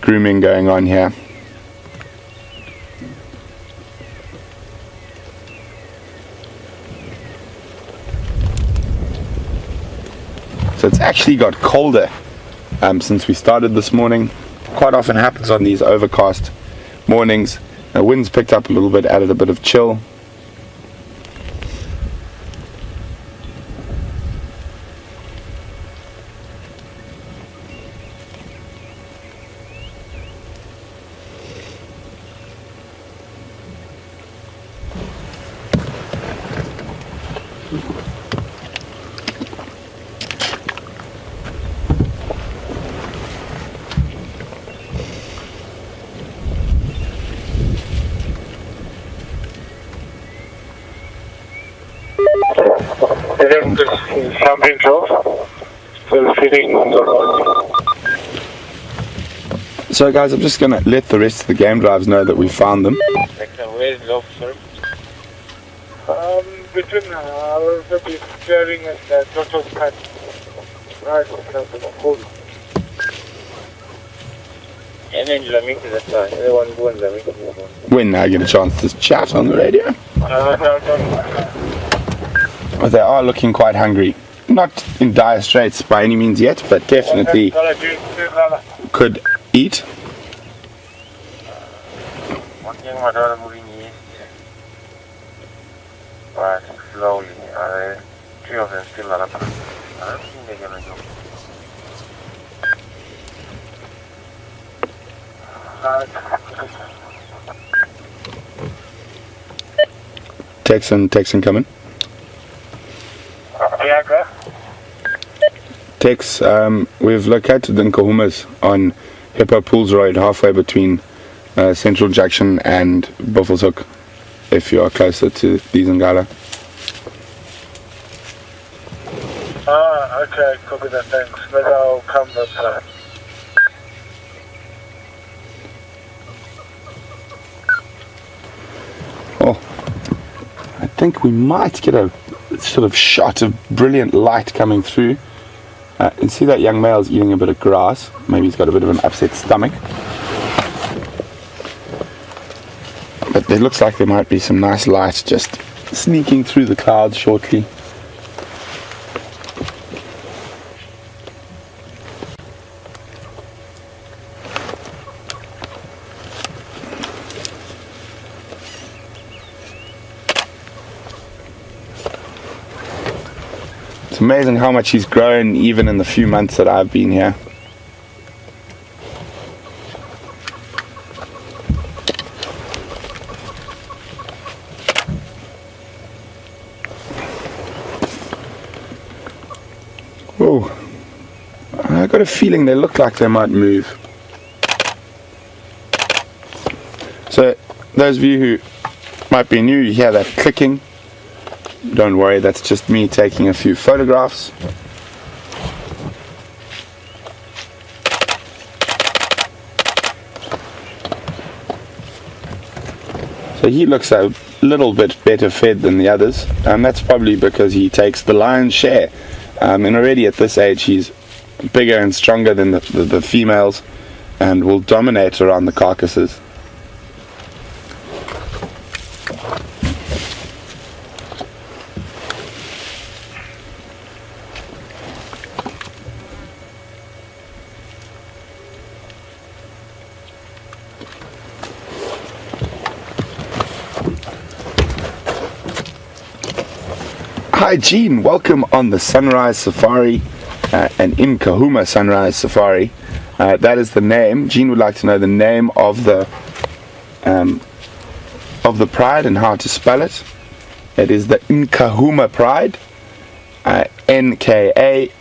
grooming going on here. So it's actually got colder since we started this morning. Quite often happens on these overcast mornings. The wind's picked up a little bit, added a bit of chill. think something's off. Still feeling on. So guys, I'm just going to let the rest of the game drives know that we found them. Where is off, sir? Between our steering and the total cut. Right, hold. And then Lamik is at everyone go and Lamik is on. When I get a chance to chat on the radio. No. They are looking quite hungry. Not in dire straits by any means yet, but definitely could eat. One thing my daughter moving east. But slowly. Three of them still are up. I don't think they're gonna go. Texan coming. Yeah, go. Tex, we've located the Nkuhumas on Hippo Pools Road, halfway between Central Junction and Buffelshoek, if you are closer to these Ngala. Okay, copy that, thanks. But I'll come this way. Oh, I think we might get a sort of shot of brilliant light coming through. You see that young male's eating a bit of grass. Maybe he's got a bit of an upset stomach. But it looks like there might be some nice light just sneaking through the clouds shortly. It's amazing how much he's grown even in the few months that I've been here. Oh, I got a feeling they look like they might move. So those of you who might be new, you hear that clicking. Don't worry, that's just me taking a few photographs. So he looks a little bit better fed than the others, and that's probably because he takes the lion's share. And already at this age he's bigger and stronger than the females and will dominate around the carcasses. Hi Gene, welcome on the Sunrise Safari and Nkuhuma Sunrise Safari. That is the name. Gene would like to know the name of the pride and how to spell it. It is the Nkuhuma Pride, N-K-A-H-U-M-A,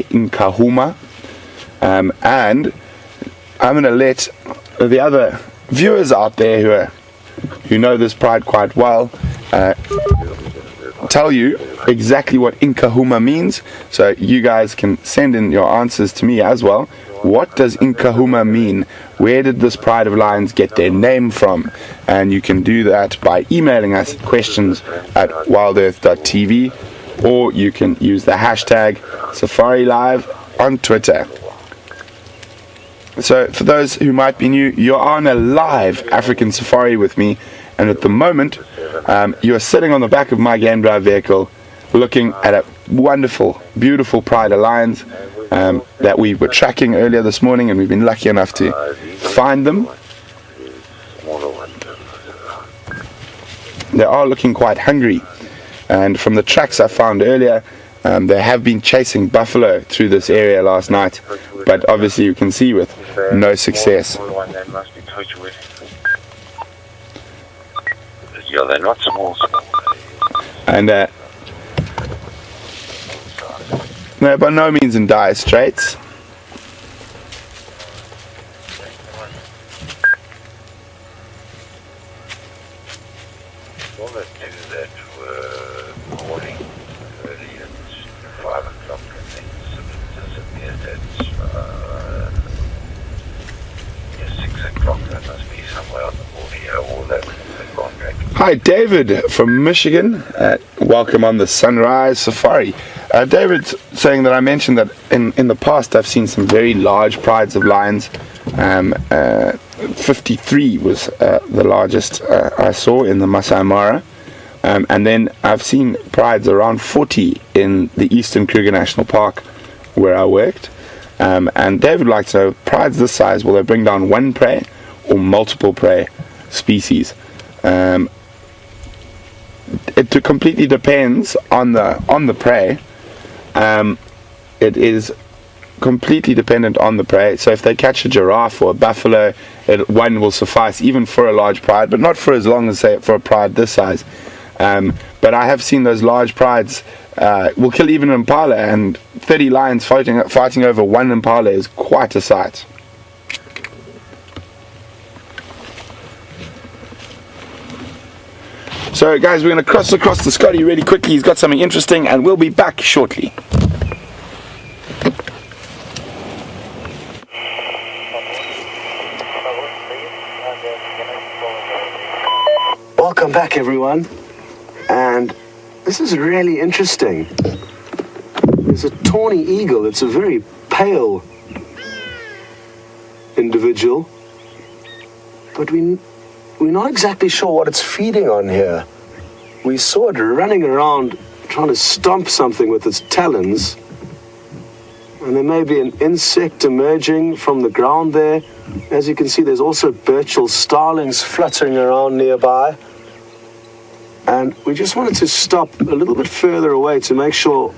Nkuhuma. And I'm going to let the other viewers out there who know this pride quite well tell you exactly what Nkuhuma means, so you guys can send in your answers to me as well. What does Nkuhuma mean? Where did this pride of lions get their name from? And you can do that by emailing us questions at WildEarthTV, or you can use the hashtag SafariLive on Twitter. So for those who might be new, you're on a live African safari with me, and at the moment you are sitting on the back of my game drive vehicle looking at a wonderful, beautiful pride of lions that we were tracking earlier this morning, and we've been lucky enough to find them. They are looking quite hungry, and from the tracks I found earlier, they have been chasing buffalo through this area last night, but obviously you can see with no success. Yeah, they're not small. And they're by no means in dire straits. All the two that were morning, early at 5 o'clock, and then disappeared at 6 o'clock. That must be somewhere on the border here, all that gone back. Hi, David from Michigan. Welcome on the Sunrise Safari. David's saying that I mentioned that in the past I've seen some very large prides of lions. 53 was the largest I saw in the Masai Mara. And then I've seen prides around 40 in the Eastern Kruger National Park where I worked. And David would like to know, prides this size, will they bring down one prey or multiple prey species? It completely depends on the prey. It is completely dependent on the prey. So if they catch a giraffe or a buffalo, one will suffice even for a large pride, but not for as long as, say, for a pride this size. But I have seen those large prides will kill even an impala, and 30 lions fighting over one impala is quite a sight. So guys, we're going to cross across to Scotty really quickly. He's got something interesting, and we'll be back shortly. Welcome back, everyone. And this is really interesting. There's a tawny eagle. It's a very pale individual, but we're not exactly sure what it's feeding on here. We saw it running around trying to stomp something with its talons, and there may be an insect emerging from the ground there. As you can see, there's also Burchell starlings fluttering around nearby. And we just wanted to stop a little bit further away to make sure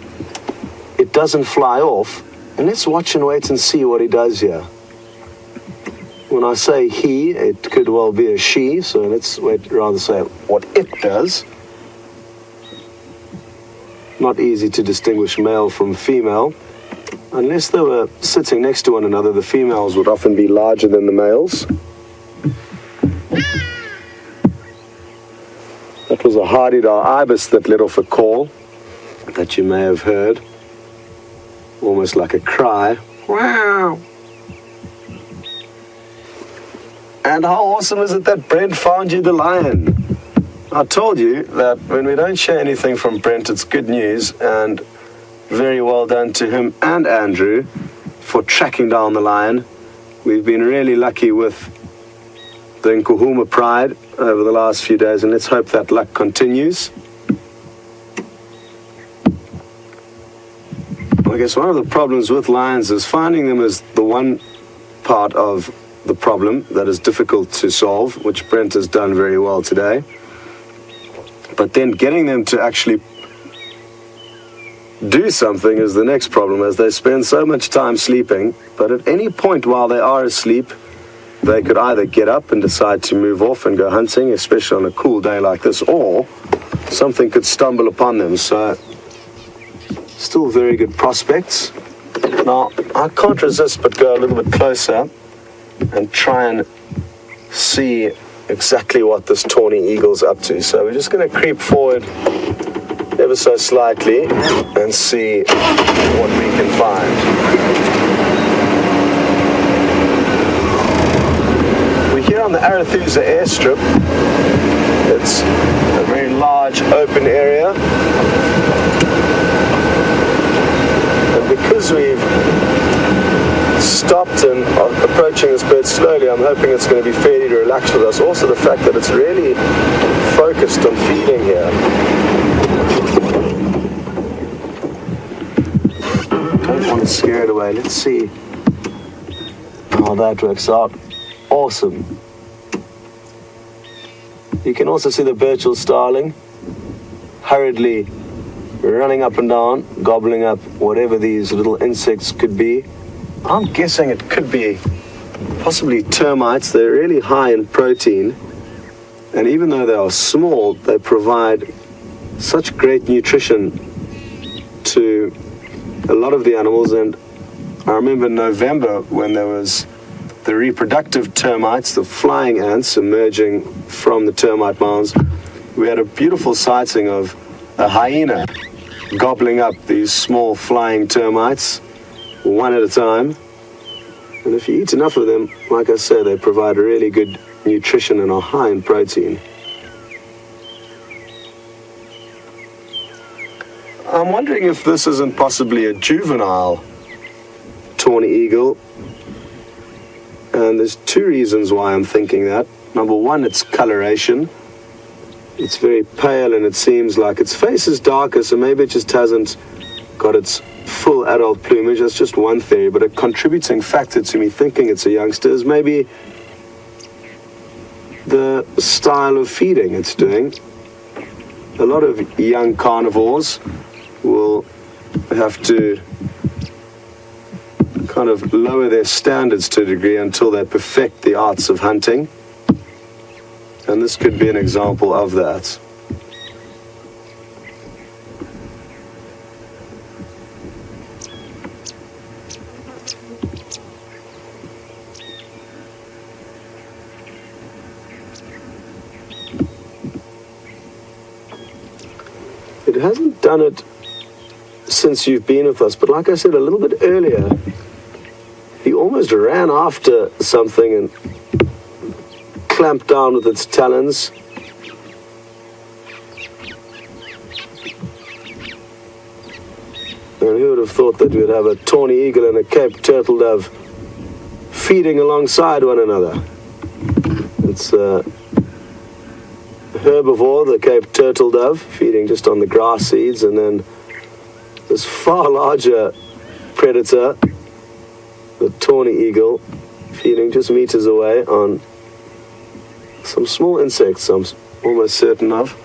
it doesn't fly off. And let's watch and wait and see what he does here. When I say he, it could well be a she, so let's rather say what it does. Not easy to distinguish male from female. Unless they were sitting next to one another, the females would often be larger than the males. That was a hardy-dar ibis that let off a call that you may have heard, almost like a cry. Wow! And how awesome is it that Brent found you the lion? I told you that when we don't share anything from Brent, it's good news, and very well done to him and Andrew for tracking down the lion. We've been really lucky with the Nkuhuma pride over the last few days, and let's hope that luck continues. I guess one of the problems with lions is finding them is the one part of the problem that is difficult to solve, which Brent has done very well today. But then getting them to actually do something is the next problem, as they spend so much time sleeping, but at any point while they are asleep, they could either get up and decide to move off and go hunting, especially on a cool day like this, or something could stumble upon them. So, still very good prospects. Now, I can't resist but go a little bit closer and try and see exactly what this tawny eagle's up to. So we're just going to creep forward ever so slightly and see what we can find. We're here on the Arathusa airstrip. It's a very large open area, and because we've stopped and are approaching this bird slowly, I'm hoping it's going to be fairly relaxed with us. Also the fact that it's really focused on feeding here. Don't want to scare it away. Let's see how that works out. Awesome. You can also see the Burchell starling hurriedly running up and down, gobbling up whatever these little insects could be. I'm guessing it could be possibly termites. They're really high in protein, and even though they are small, they provide such great nutrition to a lot of the animals. And I remember in November when there was the reproductive termites, the flying ants emerging from the termite mounds, we had a beautiful sighting of a hyena gobbling up these small flying termites one at a time. And if you eat enough of them, like I said, they provide really good nutrition and are high in protein. I'm wondering if this isn't possibly a juvenile tawny eagle. And there's two reasons why I'm thinking that. Number one, its coloration. It's very pale and it seems like its face is darker, so maybe it just hasn't got its full adult plumage. That's just one theory, but a contributing factor to me thinking it's a youngster is maybe the style of feeding it's doing. A lot of young carnivores will have to kind of lower their standards to a degree until they perfect the arts of hunting. And this could be an example of that. It hasn't done it since you've been with us, but like I said a little bit earlier, he almost ran after something and clamped down with its talons. And who would have thought that we'd have a tawny eagle and a Cape turtle dove feeding alongside one another? It's a herbivore, the Cape turtle dove, feeding just on the grass seeds, and then this far larger predator, the tawny eagle, feeding just meters away on some small insects I'm almost certain of.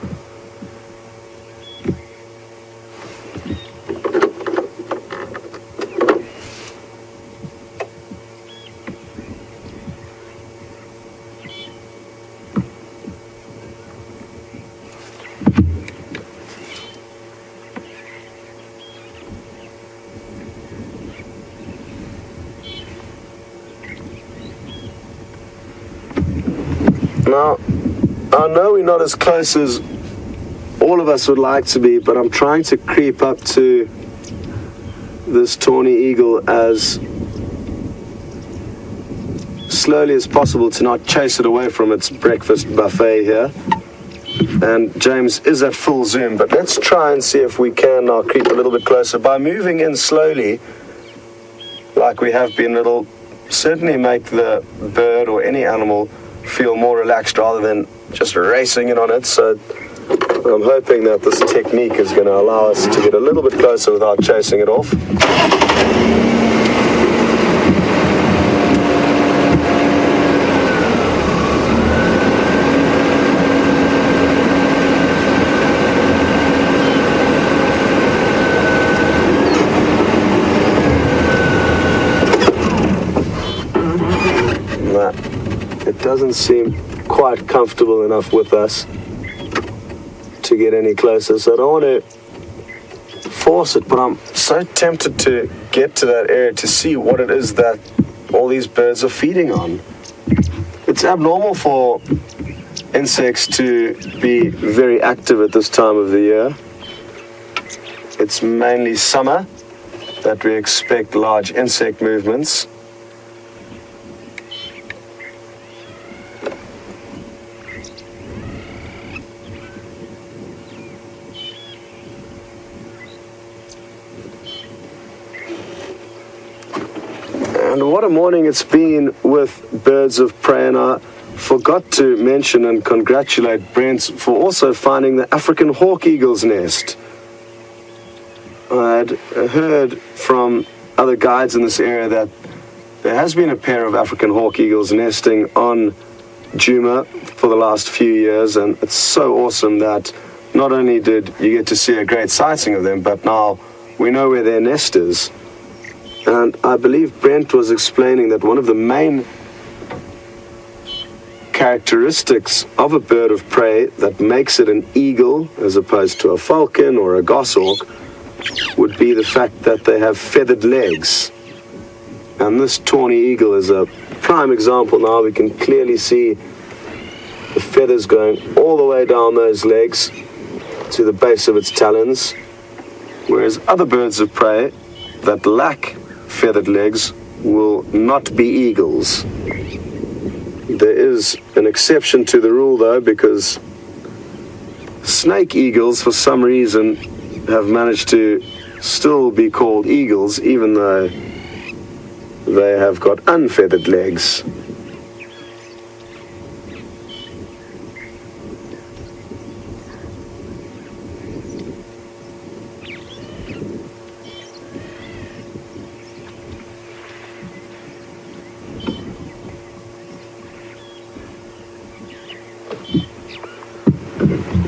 Now, I know we're not as close as all of us would like to be, but I'm trying to creep up to this tawny eagle as slowly as possible to not chase it away from its breakfast buffet here. And James is at full zoom, but let's try and see if we can now creep a little bit closer. By moving in slowly, like we have been, it'll certainly make the bird or any animal feel more relaxed rather than just racing in on it. So I'm hoping that this technique is going to allow us to get a little bit closer without chasing it off. It doesn't seem quite comfortable enough with us to get any closer, so I don't want to force it, but I'm so tempted to get to that area to see what it is that all these birds are feeding on. It's abnormal for insects to be very active at this time of the year. It's mainly summer that we expect large insect movements. And what a morning it's been with birds of prey, and I forgot to mention and congratulate Brent for also finding the African hawk eagle's nest. I had heard from other guides in this area that there has been a pair of African hawk eagles nesting on Djuma for the last few years, and it's so awesome that not only did you get to see a great sighting of them, but now we know where their nest is. And I believe Brent was explaining that one of the main characteristics of a bird of prey that makes it an eagle as opposed to a falcon or a goshawk would be the fact that they have feathered legs. And this tawny eagle is a prime example now. We can clearly see the feathers going all the way down those legs. to the base of its talons, whereas other birds of prey that lack feathered legs will not be eagles. There is an exception to the rule though, because snake eagles for some reason have managed to still be called eagles even though they have got unfeathered legs.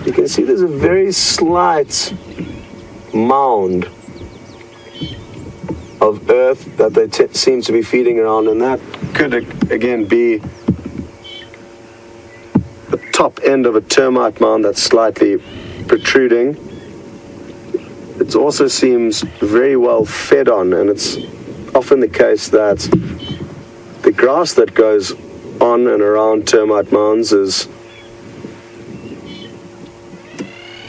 You can see there's a very slight mound of earth that they seem to be feeding around, and that could again be the top end of a termite mound that's slightly protruding. It also seems very well fed on, and it's often the case that the grass that goes on and around termite mounds is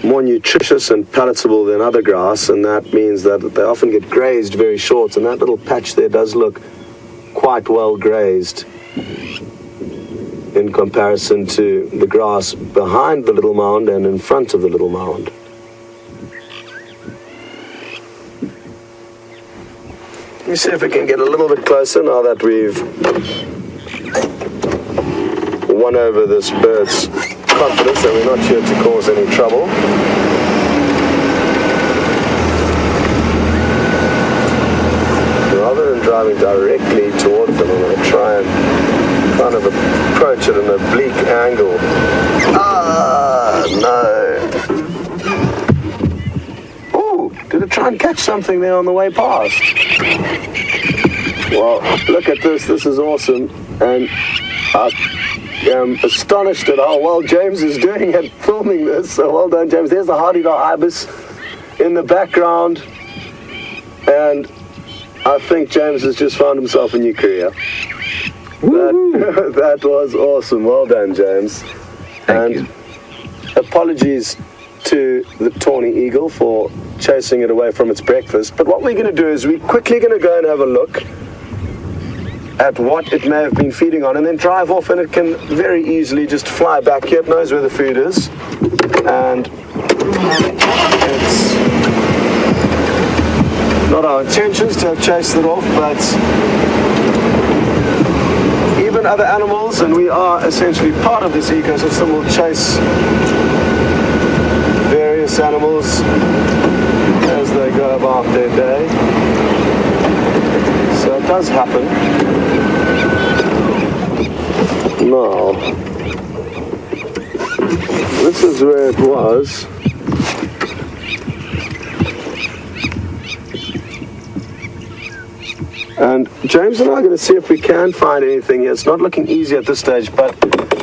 more nutritious and palatable than other grass, and that means that they often get grazed very short, and that little patch there does look quite well grazed in comparison to the grass behind the little mound and in front of the little mound. Let me see if we can get a little bit closer now that we've won over this bird's confidence and we're not here to cause any trouble. Rather than driving directly towards them, I'm going to try and kind of approach at an oblique angle. Ah, no. Oh, did it try and catch something there on the way past? Well, look at this. This is awesome. And I'm astonished at how well James is doing at filming this. So well done, James. There's the hardy ibis in the background. And I think James has just found himself a new career. That was awesome. Well done, James. Thank you. Apologies to the tawny eagle for chasing it away from its breakfast. But what we're going to do is we're quickly going to go and have a look at what it may have been feeding on and then drive off, and it can very easily just fly back here. It knows where the food is, and it's not our intentions to have chased it off, but even other animals, and we are essentially part of this ecosystem, will chase various animals as they go about their day. So it does happen. Now, this is where it was. And James and I are going to see if we can find anything here. It's not looking easy at this stage, but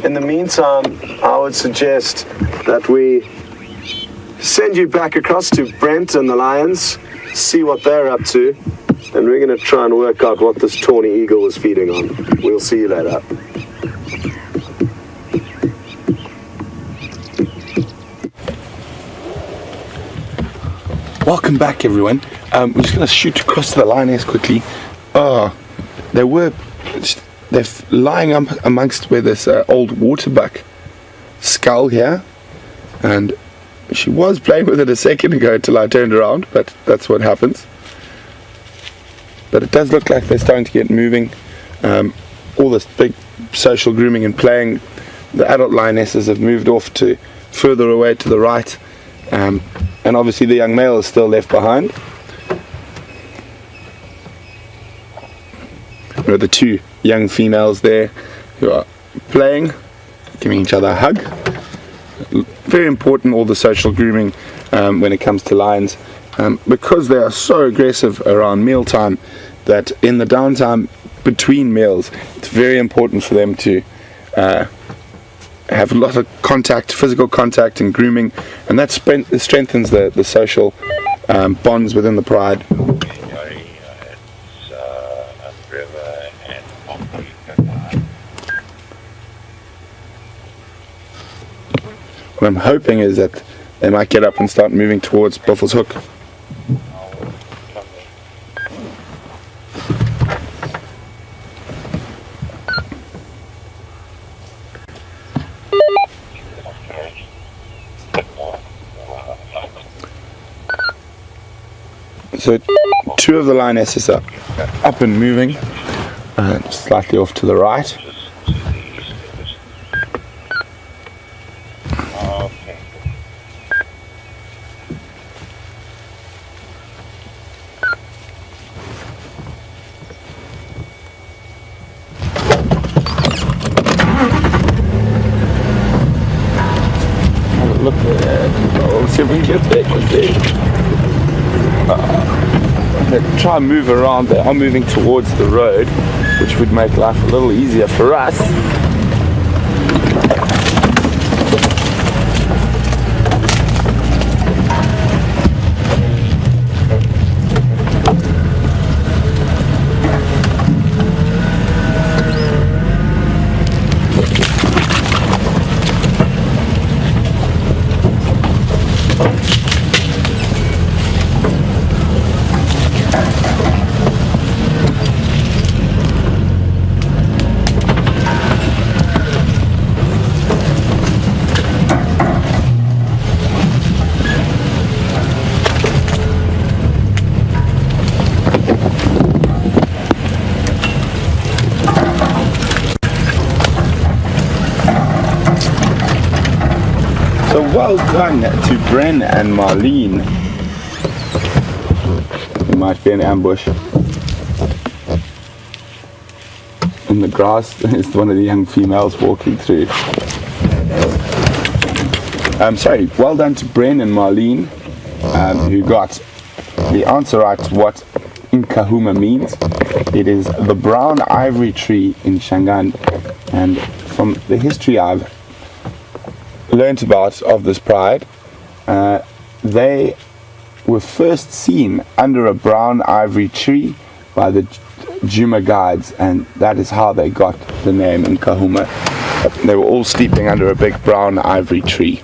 in the meantime, I would suggest that we send you back across to Brent and the lions, see what they're up to, and we're going to try and work out what this tawny eagle was feeding on. We'll see you later. Welcome back, everyone. We're just going to shoot across to the lioness quickly. They're lying up amongst where this old waterbuck skull here, and she was playing with it a second ago until I turned around, but that's what happens. But it does look like they're starting to get moving. All this big social grooming and playing. The adult lionesses have moved off to further away to the right, and obviously the young male is still left behind. There are the two young females there who are playing, giving each other a hug. Very important, all the social grooming when it comes to lions, because they are so aggressive around mealtime, that in the downtime between meals, it's very important for them to have a lot of contact, physical contact and grooming, and that strengthens the social bonds within the pride. What I'm hoping is that they might get up and start moving towards Buffalo's Hook. So 2 of the lionesses are up and moving, slightly off to the right. Look there. Oh, see if we can get there quickly. Let's try and move around. They are moving towards the road, which would make life a little easier for us. So well done to Bren and Marlene. There might be an ambush. In the grass is one of the young females walking through. Sorry, well done to Bren and Marlene, who got the answer right to what Nkuhuma means. It is the brown ivory tree in Shangaan, and from the history I've learnt about of this pride, they were first seen under a brown ivory tree by the Djuma guides, and that is how they got the name Nkuhuma. They were all sleeping under a big brown ivory tree.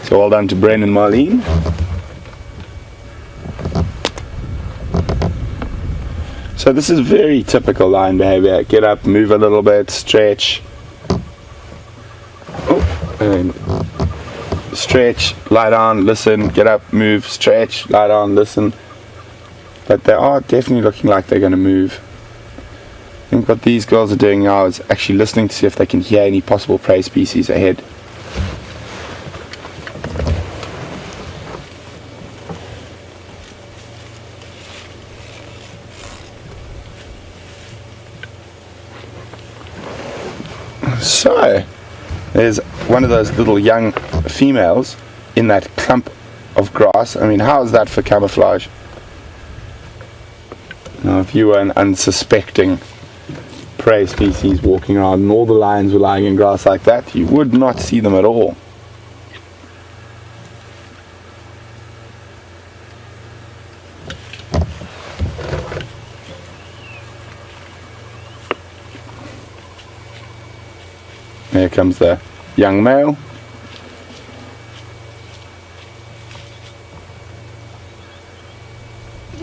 So well done to Bren and Marlene. So this is very typical lion behavior. Get up, move a little bit, stretch. And stretch, lie down, listen, get up, move, stretch, lie down, listen. But they are definitely looking like they're going to move. I think what these girls are doing now is actually listening to see if they can hear any possible prey species ahead. So there's one of those little young females in that clump of grass. I mean, how is that for camouflage? Now, if you were an unsuspecting prey species walking around and all the lions were lying in grass like that, you would not see them at all. Here comes the young male.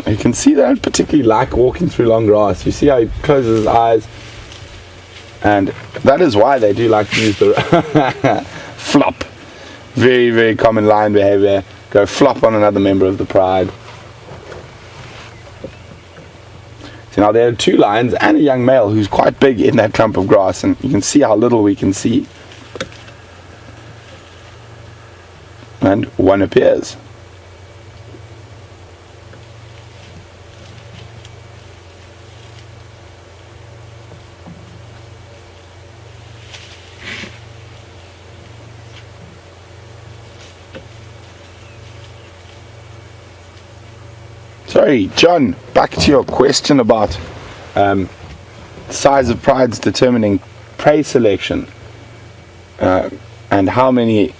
You can see they don't particularly like walking through long grass. You see how he closes his eyes, and that is why they do like to use the flop. Very, very common lion behavior. Go flop on another member of the pride. So now there are 2 lions and a young male who's quite big in that clump of grass, and you can see how little we can see. And one appears. Sorry, John, back to your question about size of prides determining prey selection, and how many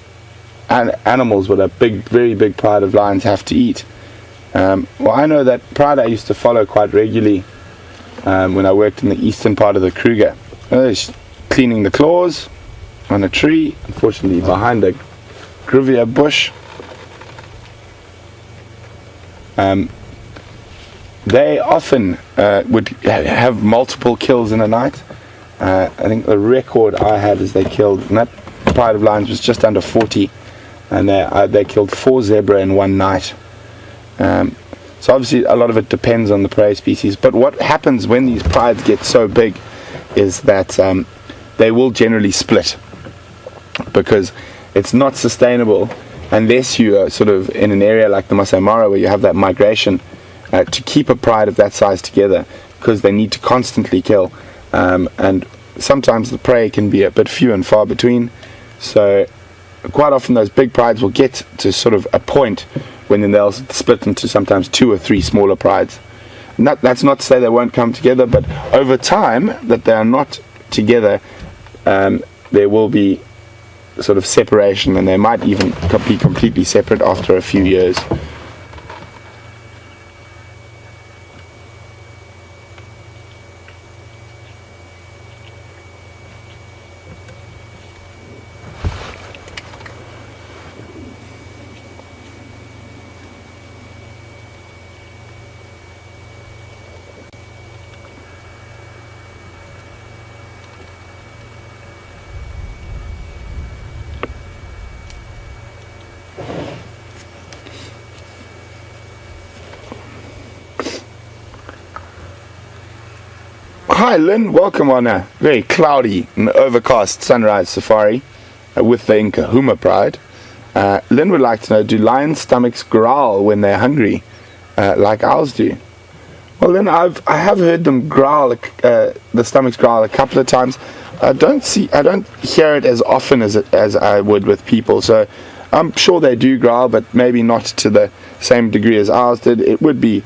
animals would a very big pride of lions have to eat. Well, I know that pride I used to follow quite regularly when I worked in the eastern part of the Kruger. I was cleaning the claws on a tree, unfortunately behind a Grivia bush. They often would have multiple kills in a night. I think the record I had is they killed, and that pride of lions was just under 40, and they killed 4 zebra in one night. So obviously a lot of it depends on the prey species, but what happens when these prides get so big is that they will generally split, because it's not sustainable unless you are sort of in an area like the Masai Mara where you have that migration to keep a pride of that size together, because they need to constantly kill, and sometimes the prey can be a bit few and far between. So quite often those big prides will get to sort of a point when then they'll split into sometimes 2 or 3 smaller prides. That's not to say they won't come together, but over time that they are not together, there will be sort of separation, and they might even be completely separate after a few years. Hi Lynn, welcome on a very cloudy and overcast sunrise safari with the Nkuhuma pride. Lynn would like to know, do lions' stomachs growl when they're hungry like ours do? Well Lynn, I have heard them growl, the stomachs growl a couple of times. I don't hear it as often as I would with people, so I'm sure they do growl, but maybe not to the same degree as ours did. It would be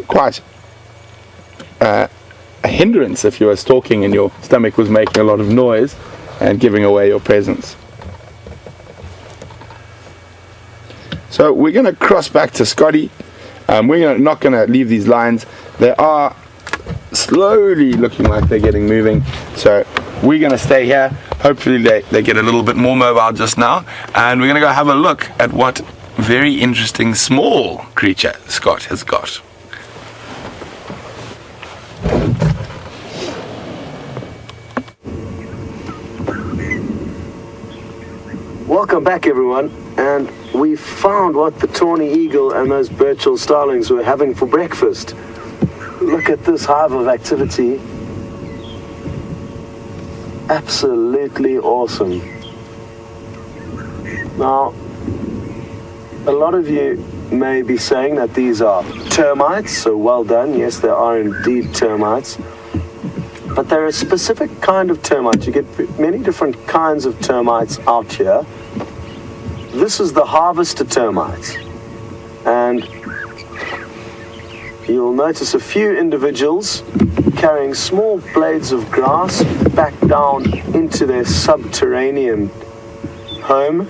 quite a hindrance if you were stalking and your stomach was making a lot of noise and giving away your presence. So we're going to cross back to Scotty. We're not going to leave these lines. They are slowly looking like they're getting moving, so we're going to stay here. Hopefully they get a little bit more mobile just now, and we're going to go have a look at what very interesting small creature Scott has got. Welcome back everyone, and we found what the tawny eagle and those Birchall starlings were having for breakfast. Look at this hive of activity. Absolutely awesome. Now, a lot of you may be saying that these are termites, so well done. Yes, they are indeed termites. But they're a specific kind of termite. You get many different kinds of termites out here. This is the harvester termite. And you'll notice a few individuals carrying small blades of grass back down into their subterranean home.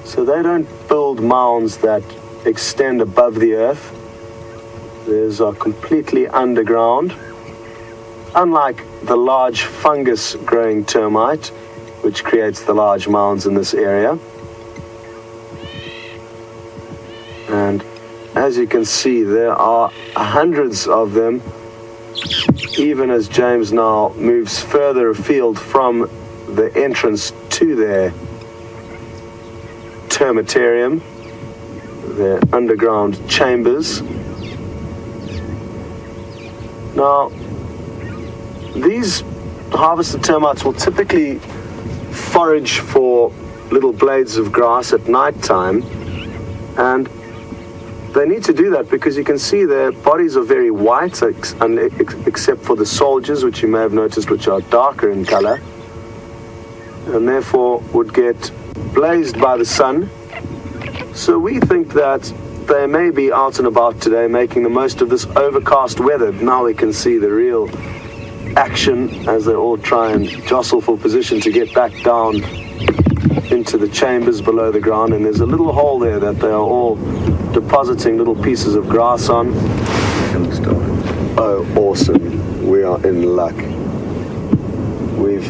So they don't build mounds that extend above the earth. These are completely underground. Unlike the large fungus-growing termite, which creates the large mounds in this area. And as you can see, there are hundreds of them, even as James now moves further afield from the entrance to their termitarium, their underground chambers. Now, these harvested termites will typically forage for little blades of grass at night time, and they need to do that because you can see their bodies are very white, except for the soldiers, which you may have noticed, which are darker in color, and therefore would get blazed by the sun. So we think that they may be out and about today making the most of this overcast weather. Now we can see the real action as they all try and jostle for position to get back down into the chambers below the ground, and there's a little hole there that they are all depositing little pieces of grass on. Oh, awesome. We are in luck. We've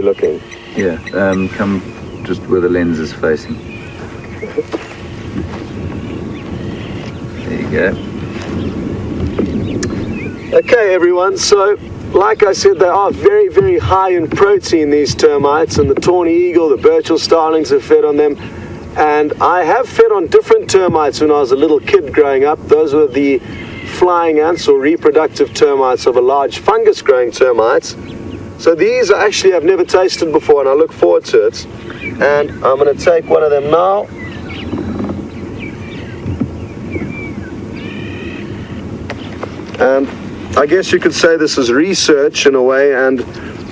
we looking? Yeah, come just where the lens is facing. There you go. Okay, everyone, so like I said, they are very, very high in protein, these termites, and the tawny eagle, the Burchell starlings have fed on them. And I have fed on different termites when I was a little kid growing up. Those were the flying ants or reproductive termites of a large fungus-growing termites. So these actually I've never tasted before, and I look forward to it. And I'm going to take one of them now. And I guess you could say this is research in a way, and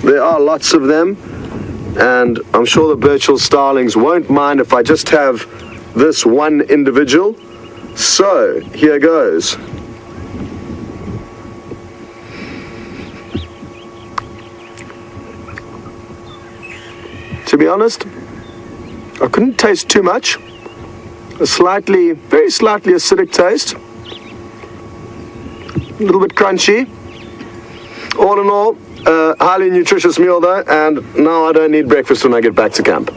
there are lots of them. And I'm sure the Burchell starlings won't mind if I just have this one individual. So here goes. To be honest, I couldn't taste too much. A slightly, very slightly acidic taste. A little bit crunchy. All in all, highly nutritious meal though, and now I don't need breakfast when I get back to camp.